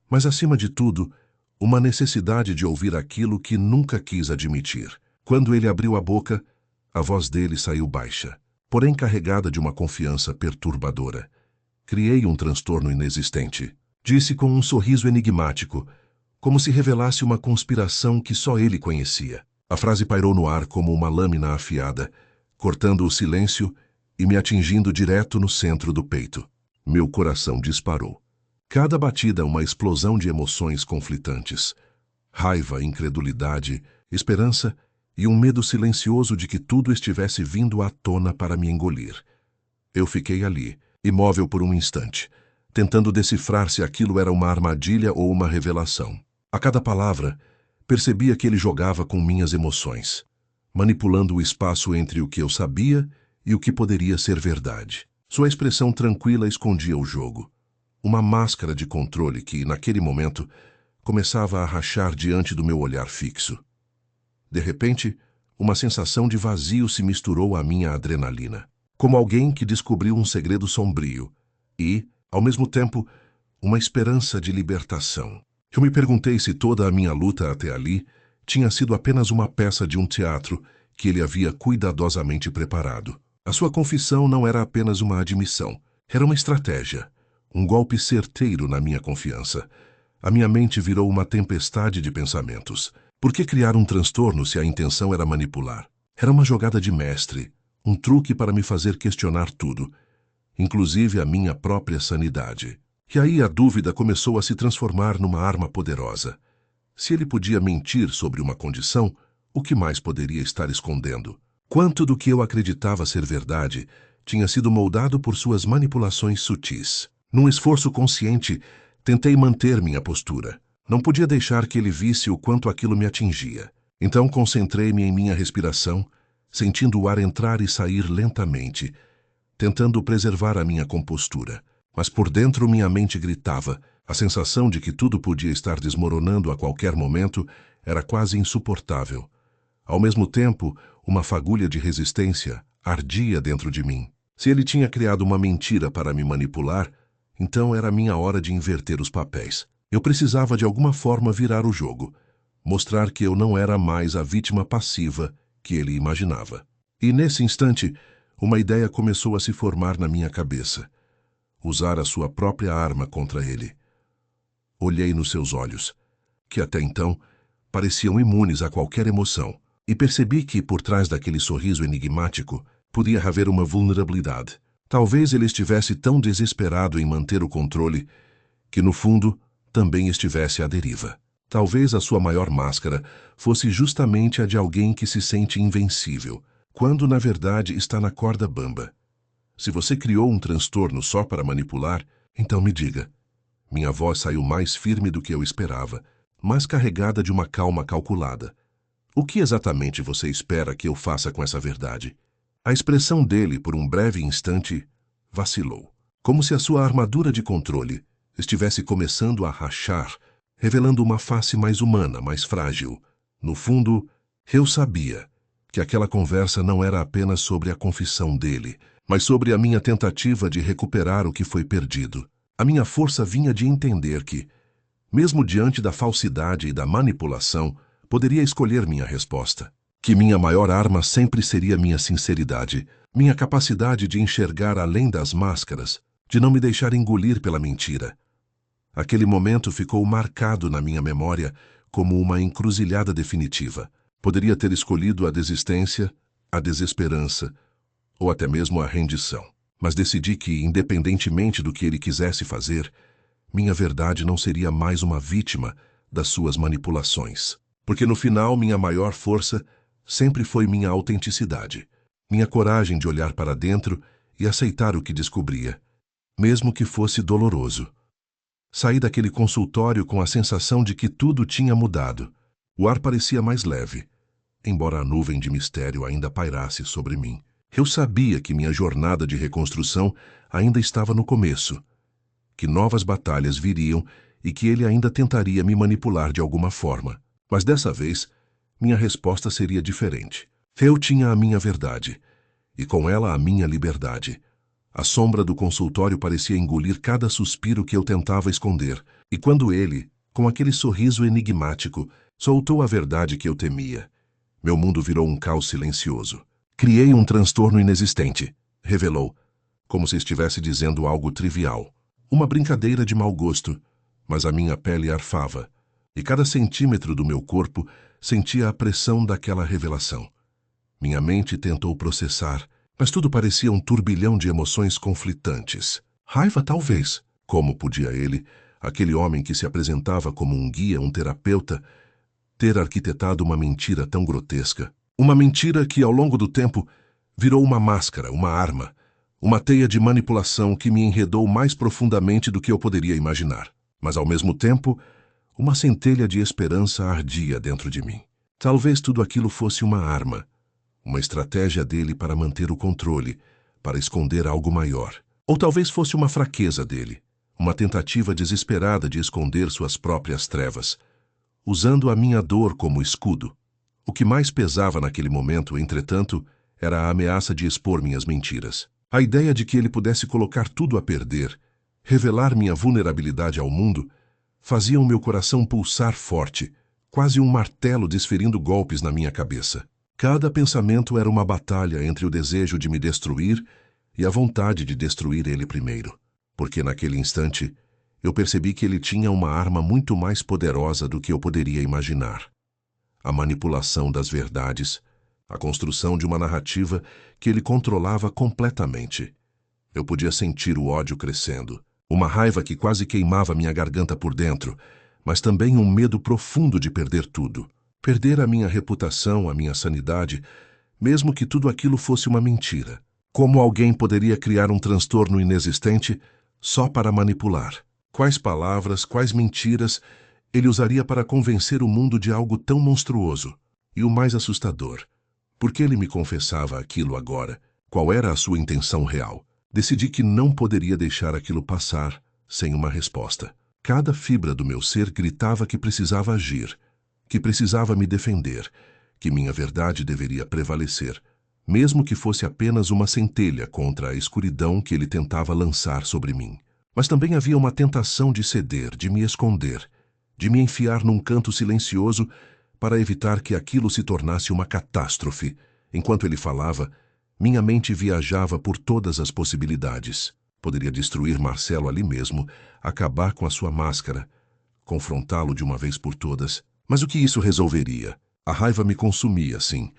mas, acima de tudo, uma necessidade de ouvir aquilo que nunca quis admitir. Quando ele abriu a boca, a voz dele saiu baixa, porém carregada de uma confiança perturbadora. Criei um transtorno inexistente. Disse com um sorriso enigmático, como se revelasse uma conspiração que só ele conhecia. A frase pairou no ar como uma lâmina afiada, cortando o silêncio e me atingindo direto no centro do peito. Meu coração disparou. Cada batida uma explosão de emoções conflitantes. Raiva, incredulidade, esperança e um medo silencioso de que tudo estivesse vindo à tona para me engolir. Eu fiquei ali, imóvel por um instante, tentando decifrar se aquilo era uma armadilha ou uma revelação. A cada palavra, percebia que ele jogava com minhas emoções, manipulando o espaço entre o que eu sabia e o que poderia ser verdade. Sua expressão tranquila escondia o jogo, uma máscara de controle que, naquele momento, começava a rachar diante do meu olhar fixo. De repente, uma sensação de vazio se misturou à minha adrenalina, como alguém que descobriu um segredo sombrio e, ao mesmo tempo, uma esperança de libertação. Eu me perguntei se toda a minha luta até ali tinha sido apenas uma peça de um teatro que ele havia cuidadosamente preparado. A sua confissão não era apenas uma admissão, era uma estratégia, um golpe certeiro na minha confiança. A minha mente virou uma tempestade de pensamentos. Por que criar um transtorno se a intenção era manipular? Era uma jogada de mestre, um truque para me fazer questionar tudo, inclusive a minha própria sanidade. E aí a dúvida começou a se transformar numa arma poderosa. Se ele podia mentir sobre uma condição, o que mais poderia estar escondendo? Quanto do que eu acreditava ser verdade tinha sido moldado por suas manipulações sutis? Num esforço consciente, tentei manter minha postura. Não podia deixar que ele visse o quanto aquilo me atingia. Então concentrei-me em minha respiração, sentindo o ar entrar e sair lentamente, tentando preservar a minha compostura. Mas por dentro minha mente gritava. A sensação de que tudo podia estar desmoronando a qualquer momento era quase insuportável. Ao mesmo tempo, uma fagulha de resistência ardia dentro de mim. Se ele tinha criado uma mentira para me manipular, então era minha hora de inverter os papéis. Eu precisava de alguma forma virar o jogo, mostrar que eu não era mais a vítima passiva que ele imaginava. E nesse instante, uma ideia começou a se formar na minha cabeça. Usar a sua própria arma contra ele. Olhei nos seus olhos, que até então pareciam imunes a qualquer emoção, e percebi que, por trás daquele sorriso enigmático, podia haver uma vulnerabilidade. Talvez ele estivesse tão desesperado em manter o controle que, no fundo, também estivesse à deriva. Talvez a sua maior máscara fosse justamente a de alguém que se sente invencível, quando na verdade está na corda bamba. Se você criou um transtorno só para manipular, então me diga. Minha voz saiu mais firme do que eu esperava, mais carregada de uma calma calculada. O que exatamente você espera que eu faça com essa verdade? A expressão dele, por um breve instante, vacilou, como se a sua armadura de controle estivesse começando a rachar, revelando uma face mais humana, mais frágil. No fundo, eu sabia que aquela conversa não era apenas sobre a confissão dele, mas sobre a minha tentativa de recuperar o que foi perdido. A minha força vinha de entender que, mesmo diante da falsidade e da manipulação, poderia escolher minha resposta. Que minha maior arma sempre seria minha sinceridade, minha capacidade de enxergar além das máscaras, de não me deixar engolir pela mentira. Aquele momento ficou marcado na minha memória como uma encruzilhada definitiva. Poderia ter escolhido a desistência, a desesperança, ou até mesmo a rendição. Mas decidi que, independentemente do que ele quisesse fazer, minha verdade não seria mais uma vítima das suas manipulações. Porque no final, minha maior força sempre foi minha autenticidade, minha coragem de olhar para dentro e aceitar o que descobria, mesmo que fosse doloroso. Saí daquele consultório com a sensação de que tudo tinha mudado. O ar parecia mais leve, embora a nuvem de mistério ainda pairasse sobre mim. Eu sabia que minha jornada de reconstrução ainda estava no começo, que novas batalhas viriam e que ele ainda tentaria me manipular de alguma forma. Mas dessa vez, minha resposta seria diferente. Eu tinha a minha verdade, e com ela a minha liberdade. A sombra do consultório parecia engolir cada suspiro que eu tentava esconder, e quando ele, com aquele sorriso enigmático, soltou a verdade que eu temia, meu mundo virou um caos silencioso. Criei um transtorno inexistente, revelou, como se estivesse dizendo algo trivial. Uma brincadeira de mau gosto, mas a minha pele arfava, e cada centímetro do meu corpo sentia a pressão daquela revelação. Minha mente tentou processar, mas tudo parecia um turbilhão de emoções conflitantes. Raiva, talvez. Como podia ele, aquele homem que se apresentava como um guia, um terapeuta, ter arquitetado uma mentira tão grotesca? Uma mentira que, ao longo do tempo, virou uma máscara, uma arma, uma teia de manipulação que me enredou mais profundamente do que eu poderia imaginar. Mas, ao mesmo tempo, uma centelha de esperança ardia dentro de mim. Talvez tudo aquilo fosse uma arma, uma estratégia dele para manter o controle, para esconder algo maior. Ou talvez fosse uma fraqueza dele, uma tentativa desesperada de esconder suas próprias trevas, usando a minha dor como escudo. O que mais pesava naquele momento, entretanto, era a ameaça de expor minhas mentiras. A ideia de que ele pudesse colocar tudo a perder, revelar minha vulnerabilidade ao mundo, fazia o meu coração pulsar forte, quase um martelo desferindo golpes na minha cabeça. Cada pensamento era uma batalha entre o desejo de me destruir e a vontade de destruir ele primeiro. Porque naquele instante, eu percebi que ele tinha uma arma muito mais poderosa do que eu poderia imaginar. A manipulação das verdades, a construção de uma narrativa que ele controlava completamente. Eu podia sentir o ódio crescendo, uma raiva que quase queimava minha garganta por dentro, mas também um medo profundo de perder tudo. Perder a minha reputação, a minha sanidade, mesmo que tudo aquilo fosse uma mentira. Como alguém poderia criar um transtorno inexistente só para manipular? Quais palavras, quais mentiras ele usaria para convencer o mundo de algo tão monstruoso? E o mais assustador, por que ele me confessava aquilo agora? Qual era a sua intenção real? Decidi que não poderia deixar aquilo passar sem uma resposta. Cada fibra do meu ser gritava que precisava agir, que precisava me defender, que minha verdade deveria prevalecer, mesmo que fosse apenas uma centelha contra a escuridão que ele tentava lançar sobre mim. Mas também havia uma tentação de ceder, de me esconder, de me enfiar num canto silencioso para evitar que aquilo se tornasse uma catástrofe. Enquanto ele falava, minha mente viajava por todas as possibilidades. Poderia destruir Marcelo ali mesmo, acabar com a sua máscara, confrontá-lo de uma vez por todas. Mas o que isso resolveria? A raiva me consumia, sim,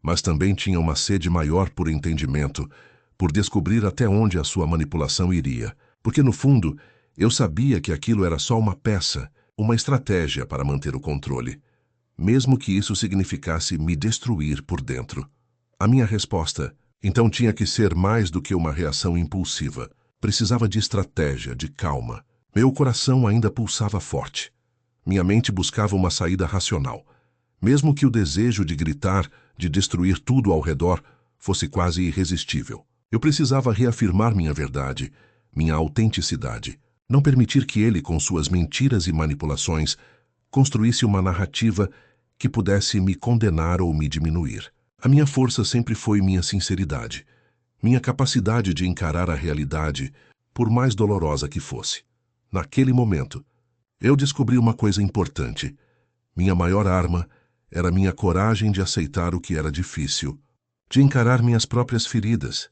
mas também tinha uma sede maior por entendimento, por descobrir até onde a sua manipulação iria. Porque, no fundo, eu sabia que aquilo era só uma peça, uma estratégia para manter o controle, mesmo que isso significasse me destruir por dentro. A minha resposta, então, tinha que ser mais do que uma reação impulsiva. Precisava de estratégia, de calma. Meu coração ainda pulsava forte. Minha mente buscava uma saída racional, mesmo que o desejo de gritar, de destruir tudo ao redor, fosse quase irresistível. Eu precisava reafirmar minha verdade, minha autenticidade. Não permitir que ele, com suas mentiras e manipulações, construísse uma narrativa que pudesse me condenar ou me diminuir. A minha força sempre foi minha sinceridade, minha capacidade de encarar a realidade, por mais dolorosa que fosse. Naquele momento, eu descobri uma coisa importante. Minha maior arma era minha coragem de aceitar o que era difícil, de encarar minhas próprias feridas,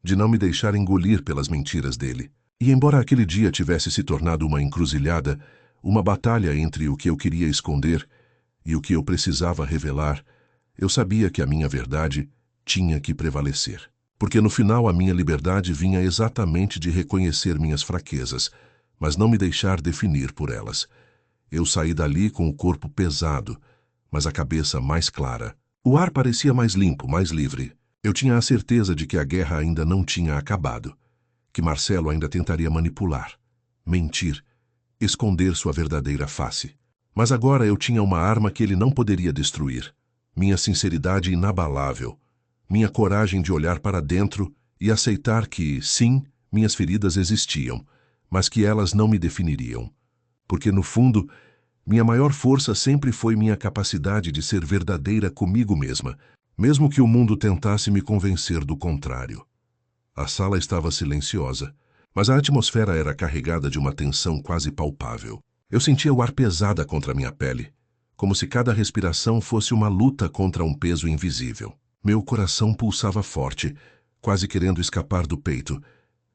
de não me deixar engolir pelas mentiras dele. E embora aquele dia tivesse se tornado uma encruzilhada, uma batalha entre o que eu queria esconder e o que eu precisava revelar, eu sabia que a minha verdade tinha que prevalecer. Porque no final a minha liberdade vinha exatamente de reconhecer minhas fraquezas, mas não me deixar definir por elas. Eu saí dali com o corpo pesado, mas a cabeça mais clara. O ar parecia mais limpo, mais livre. Eu tinha a certeza de que a guerra ainda não tinha acabado, que Marcelo ainda tentaria manipular, mentir, esconder sua verdadeira face. Mas agora eu tinha uma arma que ele não poderia destruir. Minha sinceridade inabalável, minha coragem de olhar para dentro e aceitar que, sim, minhas feridas existiam, mas que elas não me definiriam. Porque, no fundo, minha maior força sempre foi minha capacidade de ser verdadeira comigo mesma, mesmo que o mundo tentasse me convencer do contrário. A sala estava silenciosa, mas a atmosfera era carregada de uma tensão quase palpável. Eu sentia o ar pesado contra minha pele, como se cada respiração fosse uma luta contra um peso invisível. Meu coração pulsava forte, quase querendo escapar do peito,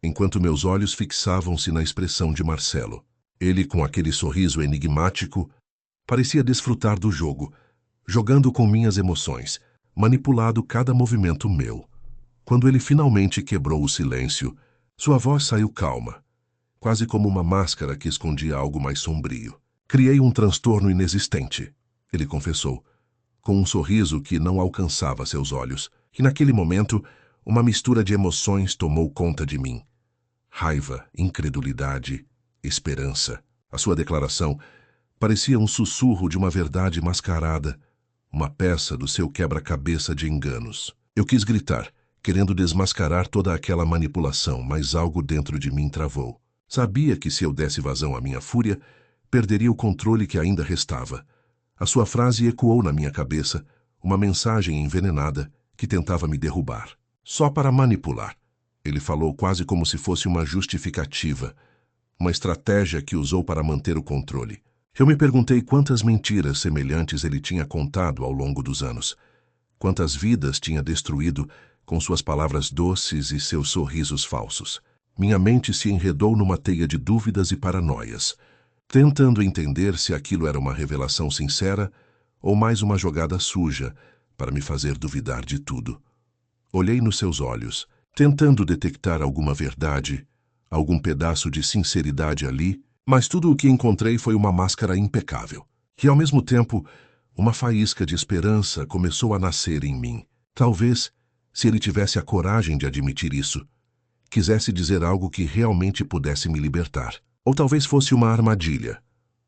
enquanto meus olhos fixavam-se na expressão de Marcelo. Ele, com aquele sorriso enigmático, parecia desfrutar do jogo, jogando com minhas emoções, manipulado cada movimento meu. Quando ele finalmente quebrou o silêncio, sua voz saiu calma, quase como uma máscara que escondia algo mais sombrio. Criei um transtorno inexistente, ele confessou, com um sorriso que não alcançava seus olhos. E naquele momento, uma mistura de emoções tomou conta de mim. Raiva, incredulidade, esperança. A sua declaração parecia um sussurro de uma verdade mascarada, uma peça do seu quebra-cabeça de enganos. Eu quis gritar, querendo desmascarar toda aquela manipulação, mas algo dentro de mim travou. Sabia que se eu desse vazão à minha fúria, perderia o controle que ainda restava. A sua frase ecoou na minha cabeça, uma mensagem envenenada que tentava me derrubar. Só para manipular. Ele falou quase como se fosse uma justificativa, uma estratégia que usou para manter o controle. Eu me perguntei quantas mentiras semelhantes ele tinha contado ao longo dos anos. Quantas vidas tinha destruído com suas palavras doces e seus sorrisos falsos. Minha mente se enredou numa teia de dúvidas e paranoias, tentando entender se aquilo era uma revelação sincera ou mais uma jogada suja para me fazer duvidar de tudo. Olhei nos seus olhos, tentando detectar alguma verdade, algum pedaço de sinceridade ali, mas tudo o que encontrei foi uma máscara impecável. E, ao mesmo tempo, uma faísca de esperança começou a nascer em mim. Talvez, se ele tivesse a coragem de admitir isso, quisesse dizer algo que realmente pudesse me libertar. Ou talvez fosse uma armadilha,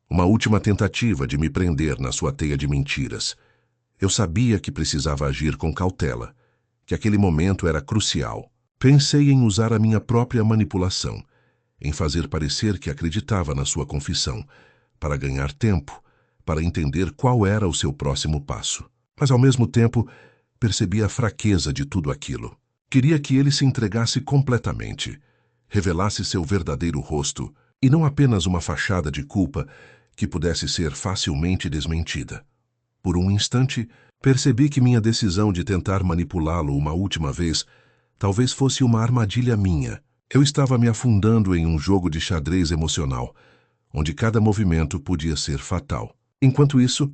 uma última tentativa de me prender na sua teia de mentiras. Eu sabia que precisava agir com cautela, que aquele momento era crucial. Pensei em usar a minha própria manipulação, em fazer parecer que acreditava na sua confissão, para ganhar tempo, para entender qual era o seu próximo passo. Mas ao mesmo tempo, percebi a fraqueza de tudo aquilo. Queria que ele se entregasse completamente, revelasse seu verdadeiro rosto, e não apenas uma fachada de culpa que pudesse ser facilmente desmentida. Por um instante, percebi que minha decisão de tentar manipulá-lo uma última vez talvez fosse uma armadilha minha. Eu estava me afundando em um jogo de xadrez emocional, onde cada movimento podia ser fatal. Enquanto isso,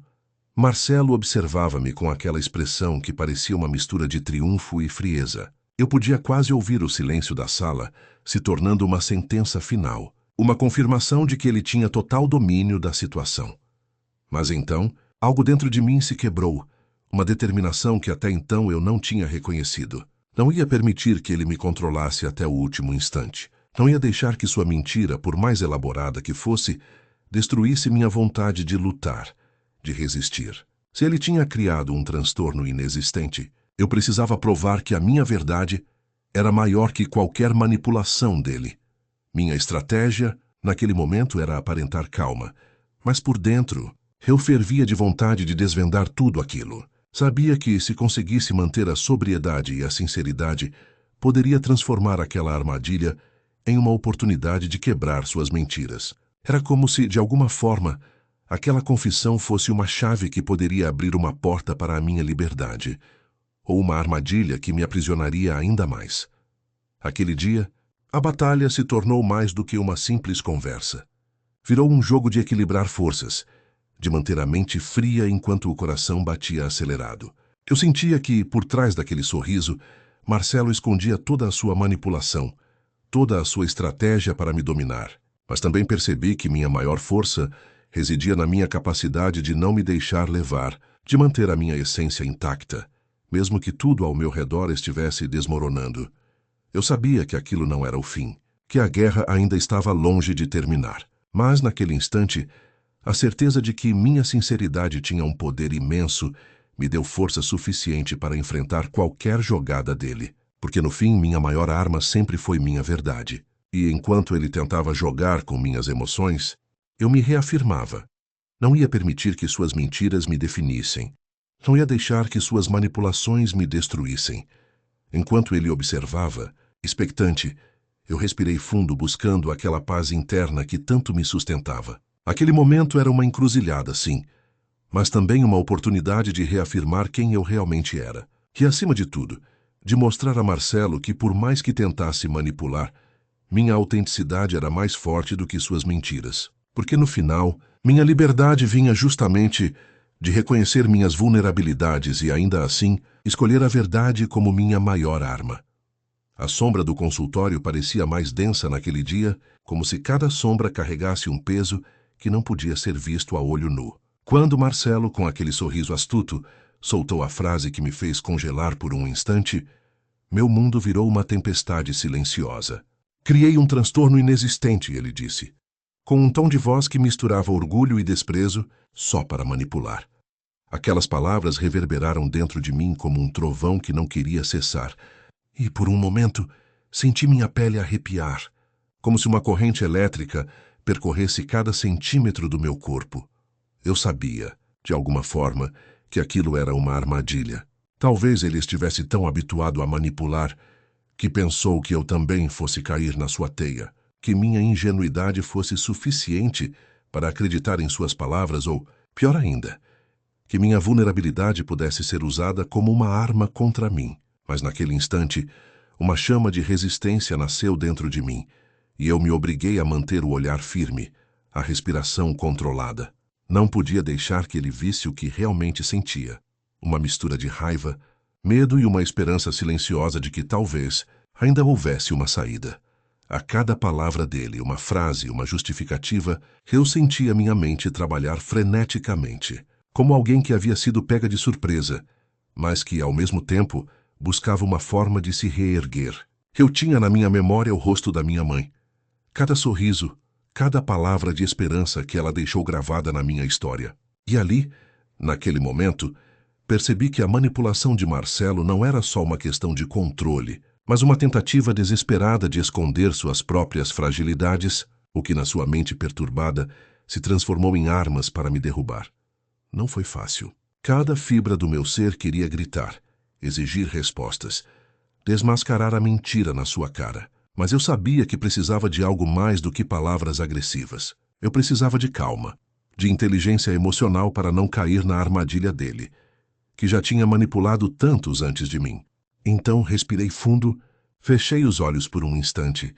Marcelo observava-me com aquela expressão que parecia uma mistura de triunfo e frieza. Eu podia quase ouvir o silêncio da sala se tornando uma sentença final, uma confirmação de que ele tinha total domínio da situação. Mas então, algo dentro de mim se quebrou, uma determinação que até então eu não tinha reconhecido. Não ia permitir que ele me controlasse até o último instante. Não ia deixar que sua mentira, por mais elaborada que fosse, destruísse minha vontade de lutar, de resistir. Se ele tinha criado um transtorno inexistente, eu precisava provar que a minha verdade era maior que qualquer manipulação dele. Minha estratégia, naquele momento, era aparentar calma, mas por dentro, eu fervia de vontade de desvendar tudo aquilo. Sabia que, se conseguisse manter a sobriedade e a sinceridade, poderia transformar aquela armadilha em uma oportunidade de quebrar suas mentiras. Era como se, de alguma forma, aquela confissão fosse uma chave que poderia abrir uma porta para a minha liberdade, ou uma armadilha que me aprisionaria ainda mais. Aquele dia, a batalha se tornou mais do que uma simples conversa. Virou um jogo de equilibrar forças, de manter a mente fria enquanto o coração batia acelerado. Eu sentia que, por trás daquele sorriso, Marcelo escondia toda a sua manipulação, toda a sua estratégia para me dominar. Mas também percebi que minha maior força residia na minha capacidade de não me deixar levar, de manter a minha essência intacta, mesmo que tudo ao meu redor estivesse desmoronando. Eu sabia que aquilo não era o fim, que a guerra ainda estava longe de terminar. Mas, naquele instante, a certeza de que minha sinceridade tinha um poder imenso me deu força suficiente para enfrentar qualquer jogada dele, porque no fim minha maior arma sempre foi minha verdade. E enquanto ele tentava jogar com minhas emoções, eu me reafirmava. Não ia permitir que suas mentiras me definissem. Não ia deixar que suas manipulações me destruíssem. Enquanto ele observava, expectante, eu respirei fundo buscando aquela paz interna que tanto me sustentava. Aquele momento era uma encruzilhada, sim, mas também uma oportunidade de reafirmar quem eu realmente era. E, acima de tudo, de mostrar a Marcelo que, por mais que tentasse manipular, minha autenticidade era mais forte do que suas mentiras. Porque, no final, minha liberdade vinha justamente de reconhecer minhas vulnerabilidades e, ainda assim, escolher a verdade como minha maior arma. A sombra do consultório parecia mais densa naquele dia, como se cada sombra carregasse um peso que não podia ser visto a olho nu. Quando Marcelo, com aquele sorriso astuto, soltou a frase que me fez congelar por um instante, meu mundo virou uma tempestade silenciosa. Criei um transtorno inexistente, ele disse, com um tom de voz que misturava orgulho e desprezo só para manipular. Aquelas palavras reverberaram dentro de mim como um trovão que não queria cessar, e por um momento senti minha pele arrepiar, como se uma corrente elétrica percorresse cada centímetro do meu corpo. Eu sabia, de alguma forma, que aquilo era uma armadilha. Talvez ele estivesse tão habituado a manipular que pensou que eu também fosse cair na sua teia, que minha ingenuidade fosse suficiente para acreditar em suas palavras ou, pior ainda, que minha vulnerabilidade pudesse ser usada como uma arma contra mim. Mas naquele instante, uma chama de resistência nasceu dentro de mim, e eu me obriguei a manter o olhar firme, a respiração controlada. Não podia deixar que ele visse o que realmente sentia. Uma mistura de raiva, medo e uma esperança silenciosa de que talvez ainda houvesse uma saída. A cada palavra dele, uma frase, uma justificativa, eu sentia minha mente trabalhar freneticamente, como alguém que havia sido pega de surpresa, mas que, ao mesmo tempo, buscava uma forma de se reerguer. Eu tinha na minha memória o rosto da minha mãe. Cada sorriso, cada palavra de esperança que ela deixou gravada na minha história. E ali, naquele momento, percebi que a manipulação de Marcelo não era só uma questão de controle, mas uma tentativa desesperada de esconder suas próprias fragilidades, o que na sua mente perturbada se transformou em armas para me derrubar. Não foi fácil. Cada fibra do meu ser queria gritar, exigir respostas, desmascarar a mentira na sua cara. Mas eu sabia que precisava de algo mais do que palavras agressivas. Eu precisava de calma, de inteligência emocional para não cair na armadilha dele, que já tinha manipulado tantos antes de mim. Então respirei fundo, fechei os olhos por um instante,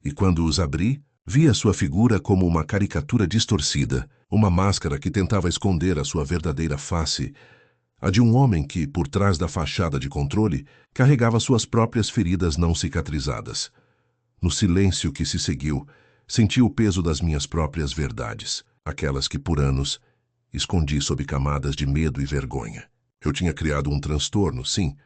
e quando os abri, vi a sua figura como uma caricatura distorcida, uma máscara que tentava esconder a sua verdadeira face, a de um homem que, por trás da fachada de controle, carregava suas próprias feridas não cicatrizadas. No silêncio que se seguiu, senti o peso das minhas próprias verdades, aquelas que por anos escondi sob camadas de medo e vergonha. Eu tinha criado um transtorno, sim,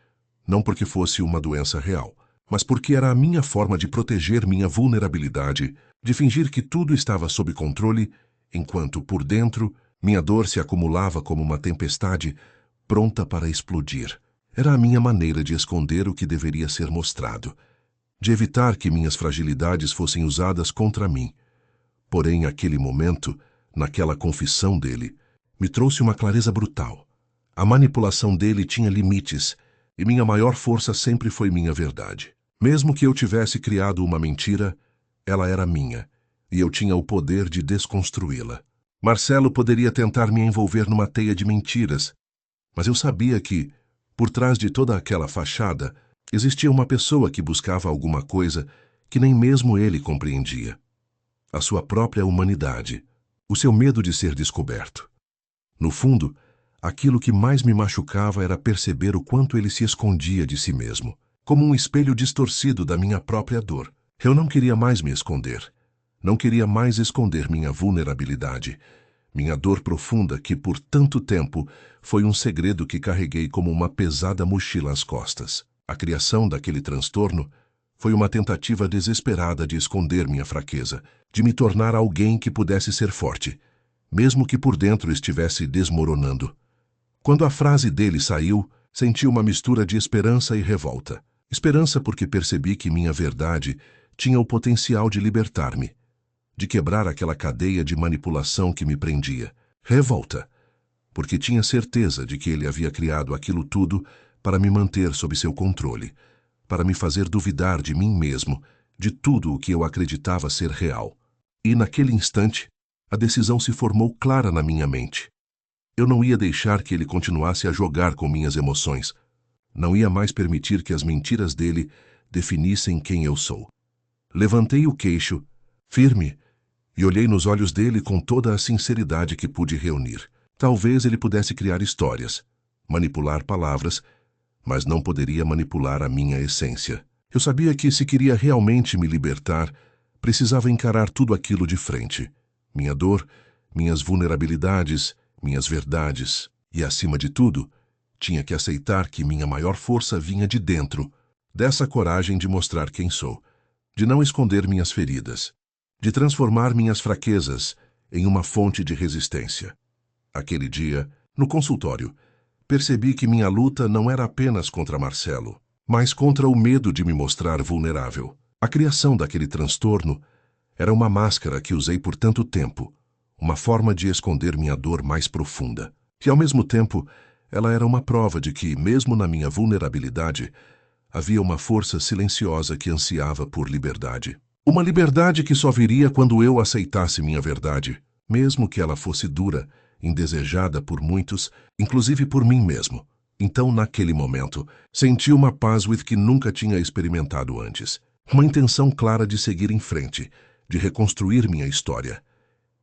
não porque fosse uma doença real, mas porque era a minha forma de proteger minha vulnerabilidade, de fingir que tudo estava sob controle, enquanto, por dentro, minha dor se acumulava como uma tempestade, pronta para explodir. Era a minha maneira de esconder o que deveria ser mostrado, de evitar que minhas fragilidades fossem usadas contra mim. Porém, aquele momento, naquela confissão dele, me trouxe uma clareza brutal. A manipulação dele tinha limites, e minha maior força sempre foi minha verdade. Mesmo que eu tivesse criado uma mentira, ela era minha, e eu tinha o poder de desconstruí-la. Marcelo poderia tentar me envolver numa teia de mentiras, mas eu sabia que, por trás de toda aquela fachada, existia uma pessoa que buscava alguma coisa que nem mesmo ele compreendia. A sua própria humanidade, o seu medo de ser descoberto. No fundo, aquilo que mais me machucava era perceber o quanto ele se escondia de si mesmo, como um espelho distorcido da minha própria dor. Eu não queria mais me esconder. Não queria mais esconder minha vulnerabilidade, minha dor profunda que por tanto tempo foi um segredo que carreguei como uma pesada mochila às costas. A criação daquele transtorno foi uma tentativa desesperada de esconder minha fraqueza, de me tornar alguém que pudesse ser forte, mesmo que por dentro estivesse desmoronando. Quando a frase dele saiu, senti uma mistura de esperança e revolta. Esperança porque percebi que minha verdade tinha o potencial de libertar-me, de quebrar aquela cadeia de manipulação que me prendia. Revolta, porque tinha certeza de que ele havia criado aquilo tudo para me manter sob seu controle, para me fazer duvidar de mim mesmo, de tudo o que eu acreditava ser real. E naquele instante, a decisão se formou clara na minha mente. Eu não ia deixar que ele continuasse a jogar com minhas emoções. Não ia mais permitir que as mentiras dele definissem quem eu sou. Levantei o queixo, firme, e olhei nos olhos dele com toda a sinceridade que pude reunir. Talvez ele pudesse criar histórias, manipular palavras, mas não poderia manipular a minha essência. Eu sabia que, se queria realmente me libertar, precisava encarar tudo aquilo de frente. Minha dor, minhas vulnerabilidades, minhas verdades e, acima de tudo, tinha que aceitar que minha maior força vinha de dentro, dessa coragem de mostrar quem sou, de não esconder minhas feridas, de transformar minhas fraquezas em uma fonte de resistência. Aquele dia, no consultório, percebi que minha luta não era apenas contra Marcelo, mas contra o medo de me mostrar vulnerável. A criação daquele transtorno era uma máscara que usei por tanto tempo, uma forma de esconder minha dor mais profunda. E, ao mesmo tempo, ela era uma prova de que, mesmo na minha vulnerabilidade, havia uma força silenciosa que ansiava por liberdade. Uma liberdade que só viria quando eu aceitasse minha verdade, mesmo que ela fosse dura, indesejada por muitos, inclusive por mim mesmo. Então, naquele momento, senti uma paz que nunca tinha experimentado antes. Uma intenção clara de seguir em frente, de reconstruir minha história,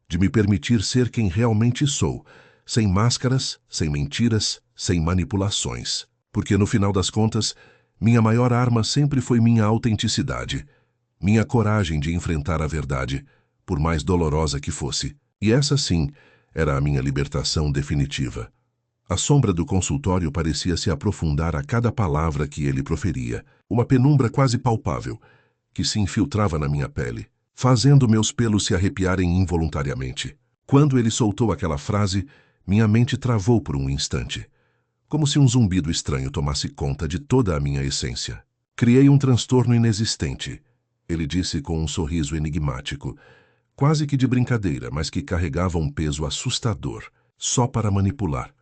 de me permitir ser quem realmente sou, sem máscaras, sem mentiras, sem manipulações. Porque, no final das contas, minha maior arma sempre foi minha autenticidade, minha coragem de enfrentar a verdade, por mais dolorosa que fosse. E essa, sim, era a minha libertação definitiva. A sombra do consultório parecia se aprofundar a cada palavra que ele proferia, uma penumbra quase palpável, que se infiltrava na minha pele, fazendo meus pelos se arrepiarem involuntariamente. Quando ele soltou aquela frase, minha mente travou por um instante, como se um zumbido estranho tomasse conta de toda a minha essência. Criei um transtorno inexistente, ele disse com um sorriso enigmático, quase que de brincadeira, mas que carregava um peso assustador, só para manipular.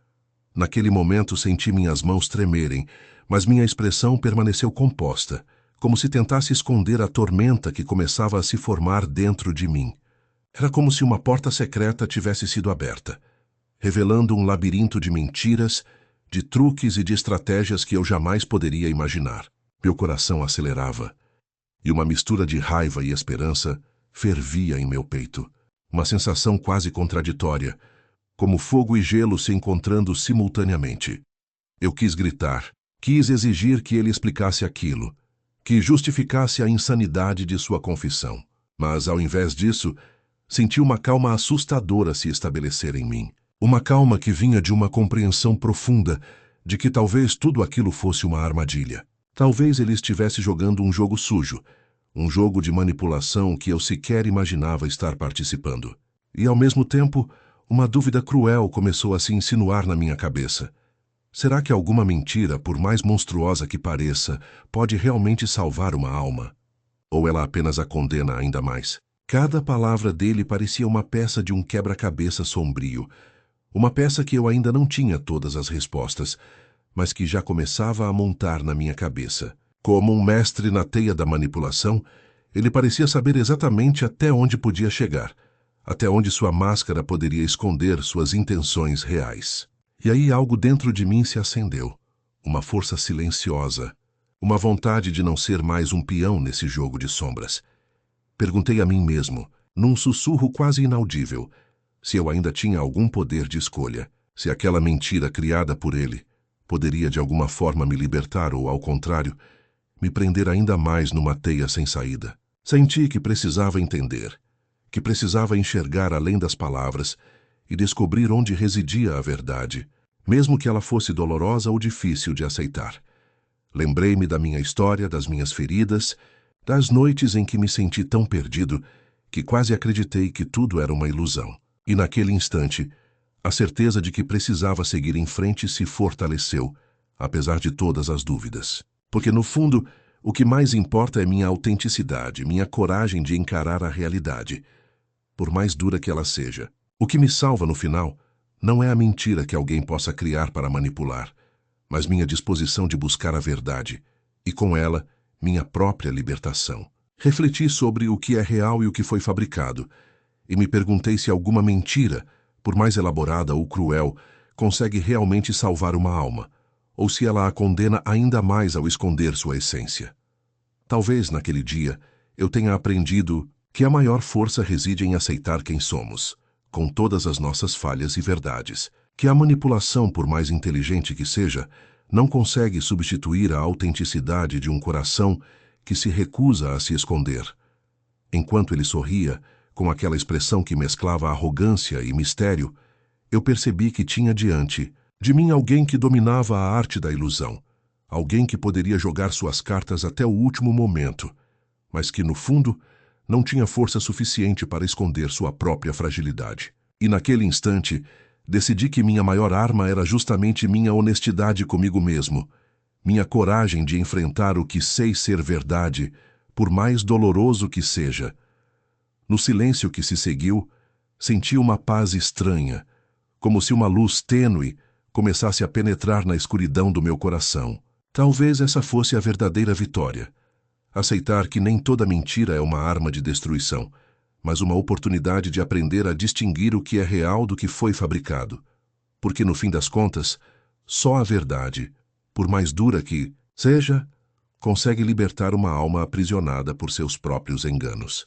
Naquele momento senti minhas mãos tremerem, mas minha expressão permaneceu composta, como se tentasse esconder a tormenta que começava a se formar dentro de mim. Era como se uma porta secreta tivesse sido aberta, revelando um labirinto de mentiras, de truques e de estratégias que eu jamais poderia imaginar. Meu coração acelerava, e uma mistura de raiva e esperança fervia em meu peito. Uma sensação quase contraditória, como fogo e gelo se encontrando simultaneamente. Eu quis gritar, quis exigir que ele explicasse aquilo, que justificasse a insanidade de sua confissão. Mas, ao invés disso, senti uma calma assustadora se estabelecer em mim. Uma calma que vinha de uma compreensão profunda de que talvez tudo aquilo fosse uma armadilha. Talvez ele estivesse jogando um jogo sujo, um jogo de manipulação que eu sequer imaginava estar participando. E, ao mesmo tempo, uma dúvida cruel começou a se insinuar na minha cabeça. Será que alguma mentira, por mais monstruosa que pareça, pode realmente salvar uma alma? Ou ela apenas a condena ainda mais? Cada palavra dele parecia uma peça de um quebra-cabeça sombrio, uma peça que eu ainda não tinha todas as respostas, mas que já começava a montar na minha cabeça. Como um mestre na teia da manipulação, ele parecia saber exatamente até onde podia chegar, até onde sua máscara poderia esconder suas intenções reais. E aí algo dentro de mim se acendeu, uma força silenciosa, uma vontade de não ser mais um peão nesse jogo de sombras. Perguntei a mim mesmo, num sussurro quase inaudível, se eu ainda tinha algum poder de escolha, se aquela mentira criada por ele poderia de alguma forma me libertar ou, ao contrário, me prender ainda mais numa teia sem saída. Senti que precisava entender, que precisava enxergar além das palavras e descobrir onde residia a verdade, mesmo que ela fosse dolorosa ou difícil de aceitar. Lembrei-me da minha história, das minhas feridas, das noites em que me senti tão perdido que quase acreditei que tudo era uma ilusão. E naquele instante, a certeza de que precisava seguir em frente se fortaleceu, apesar de todas as dúvidas. Porque, no fundo, o que mais importa é minha autenticidade, minha coragem de encarar a realidade, por mais dura que ela seja. O que me salva no final não é a mentira que alguém possa criar para manipular, mas minha disposição de buscar a verdade, e com ela, minha própria libertação. Refleti sobre o que é real e o que foi fabricado, e me perguntei se alguma mentira, por mais elaborada ou cruel, consegue realmente salvar uma alma, ou se ela a condena ainda mais ao esconder sua essência. Talvez, naquele dia, eu tenha aprendido que a maior força reside em aceitar quem somos, com todas as nossas falhas e verdades, que a manipulação, por mais inteligente que seja, não consegue substituir a autenticidade de um coração que se recusa a se esconder. Enquanto ele sorria, com aquela expressão que mesclava arrogância e mistério, eu percebi que tinha diante de mim alguém que dominava a arte da ilusão, alguém que poderia jogar suas cartas até o último momento, mas que, no fundo, não tinha força suficiente para esconder sua própria fragilidade. E naquele instante, decidi que minha maior arma era justamente minha honestidade comigo mesmo, minha coragem de enfrentar o que sei ser verdade, por mais doloroso que seja. No silêncio que se seguiu, senti uma paz estranha, como se uma luz tênue começasse a penetrar na escuridão do meu coração. Talvez essa fosse a verdadeira vitória. Aceitar que nem toda mentira é uma arma de destruição, mas uma oportunidade de aprender a distinguir o que é real do que foi fabricado. Porque, no fim das contas, só a verdade, por mais dura que seja, consegue libertar uma alma aprisionada por seus próprios enganos.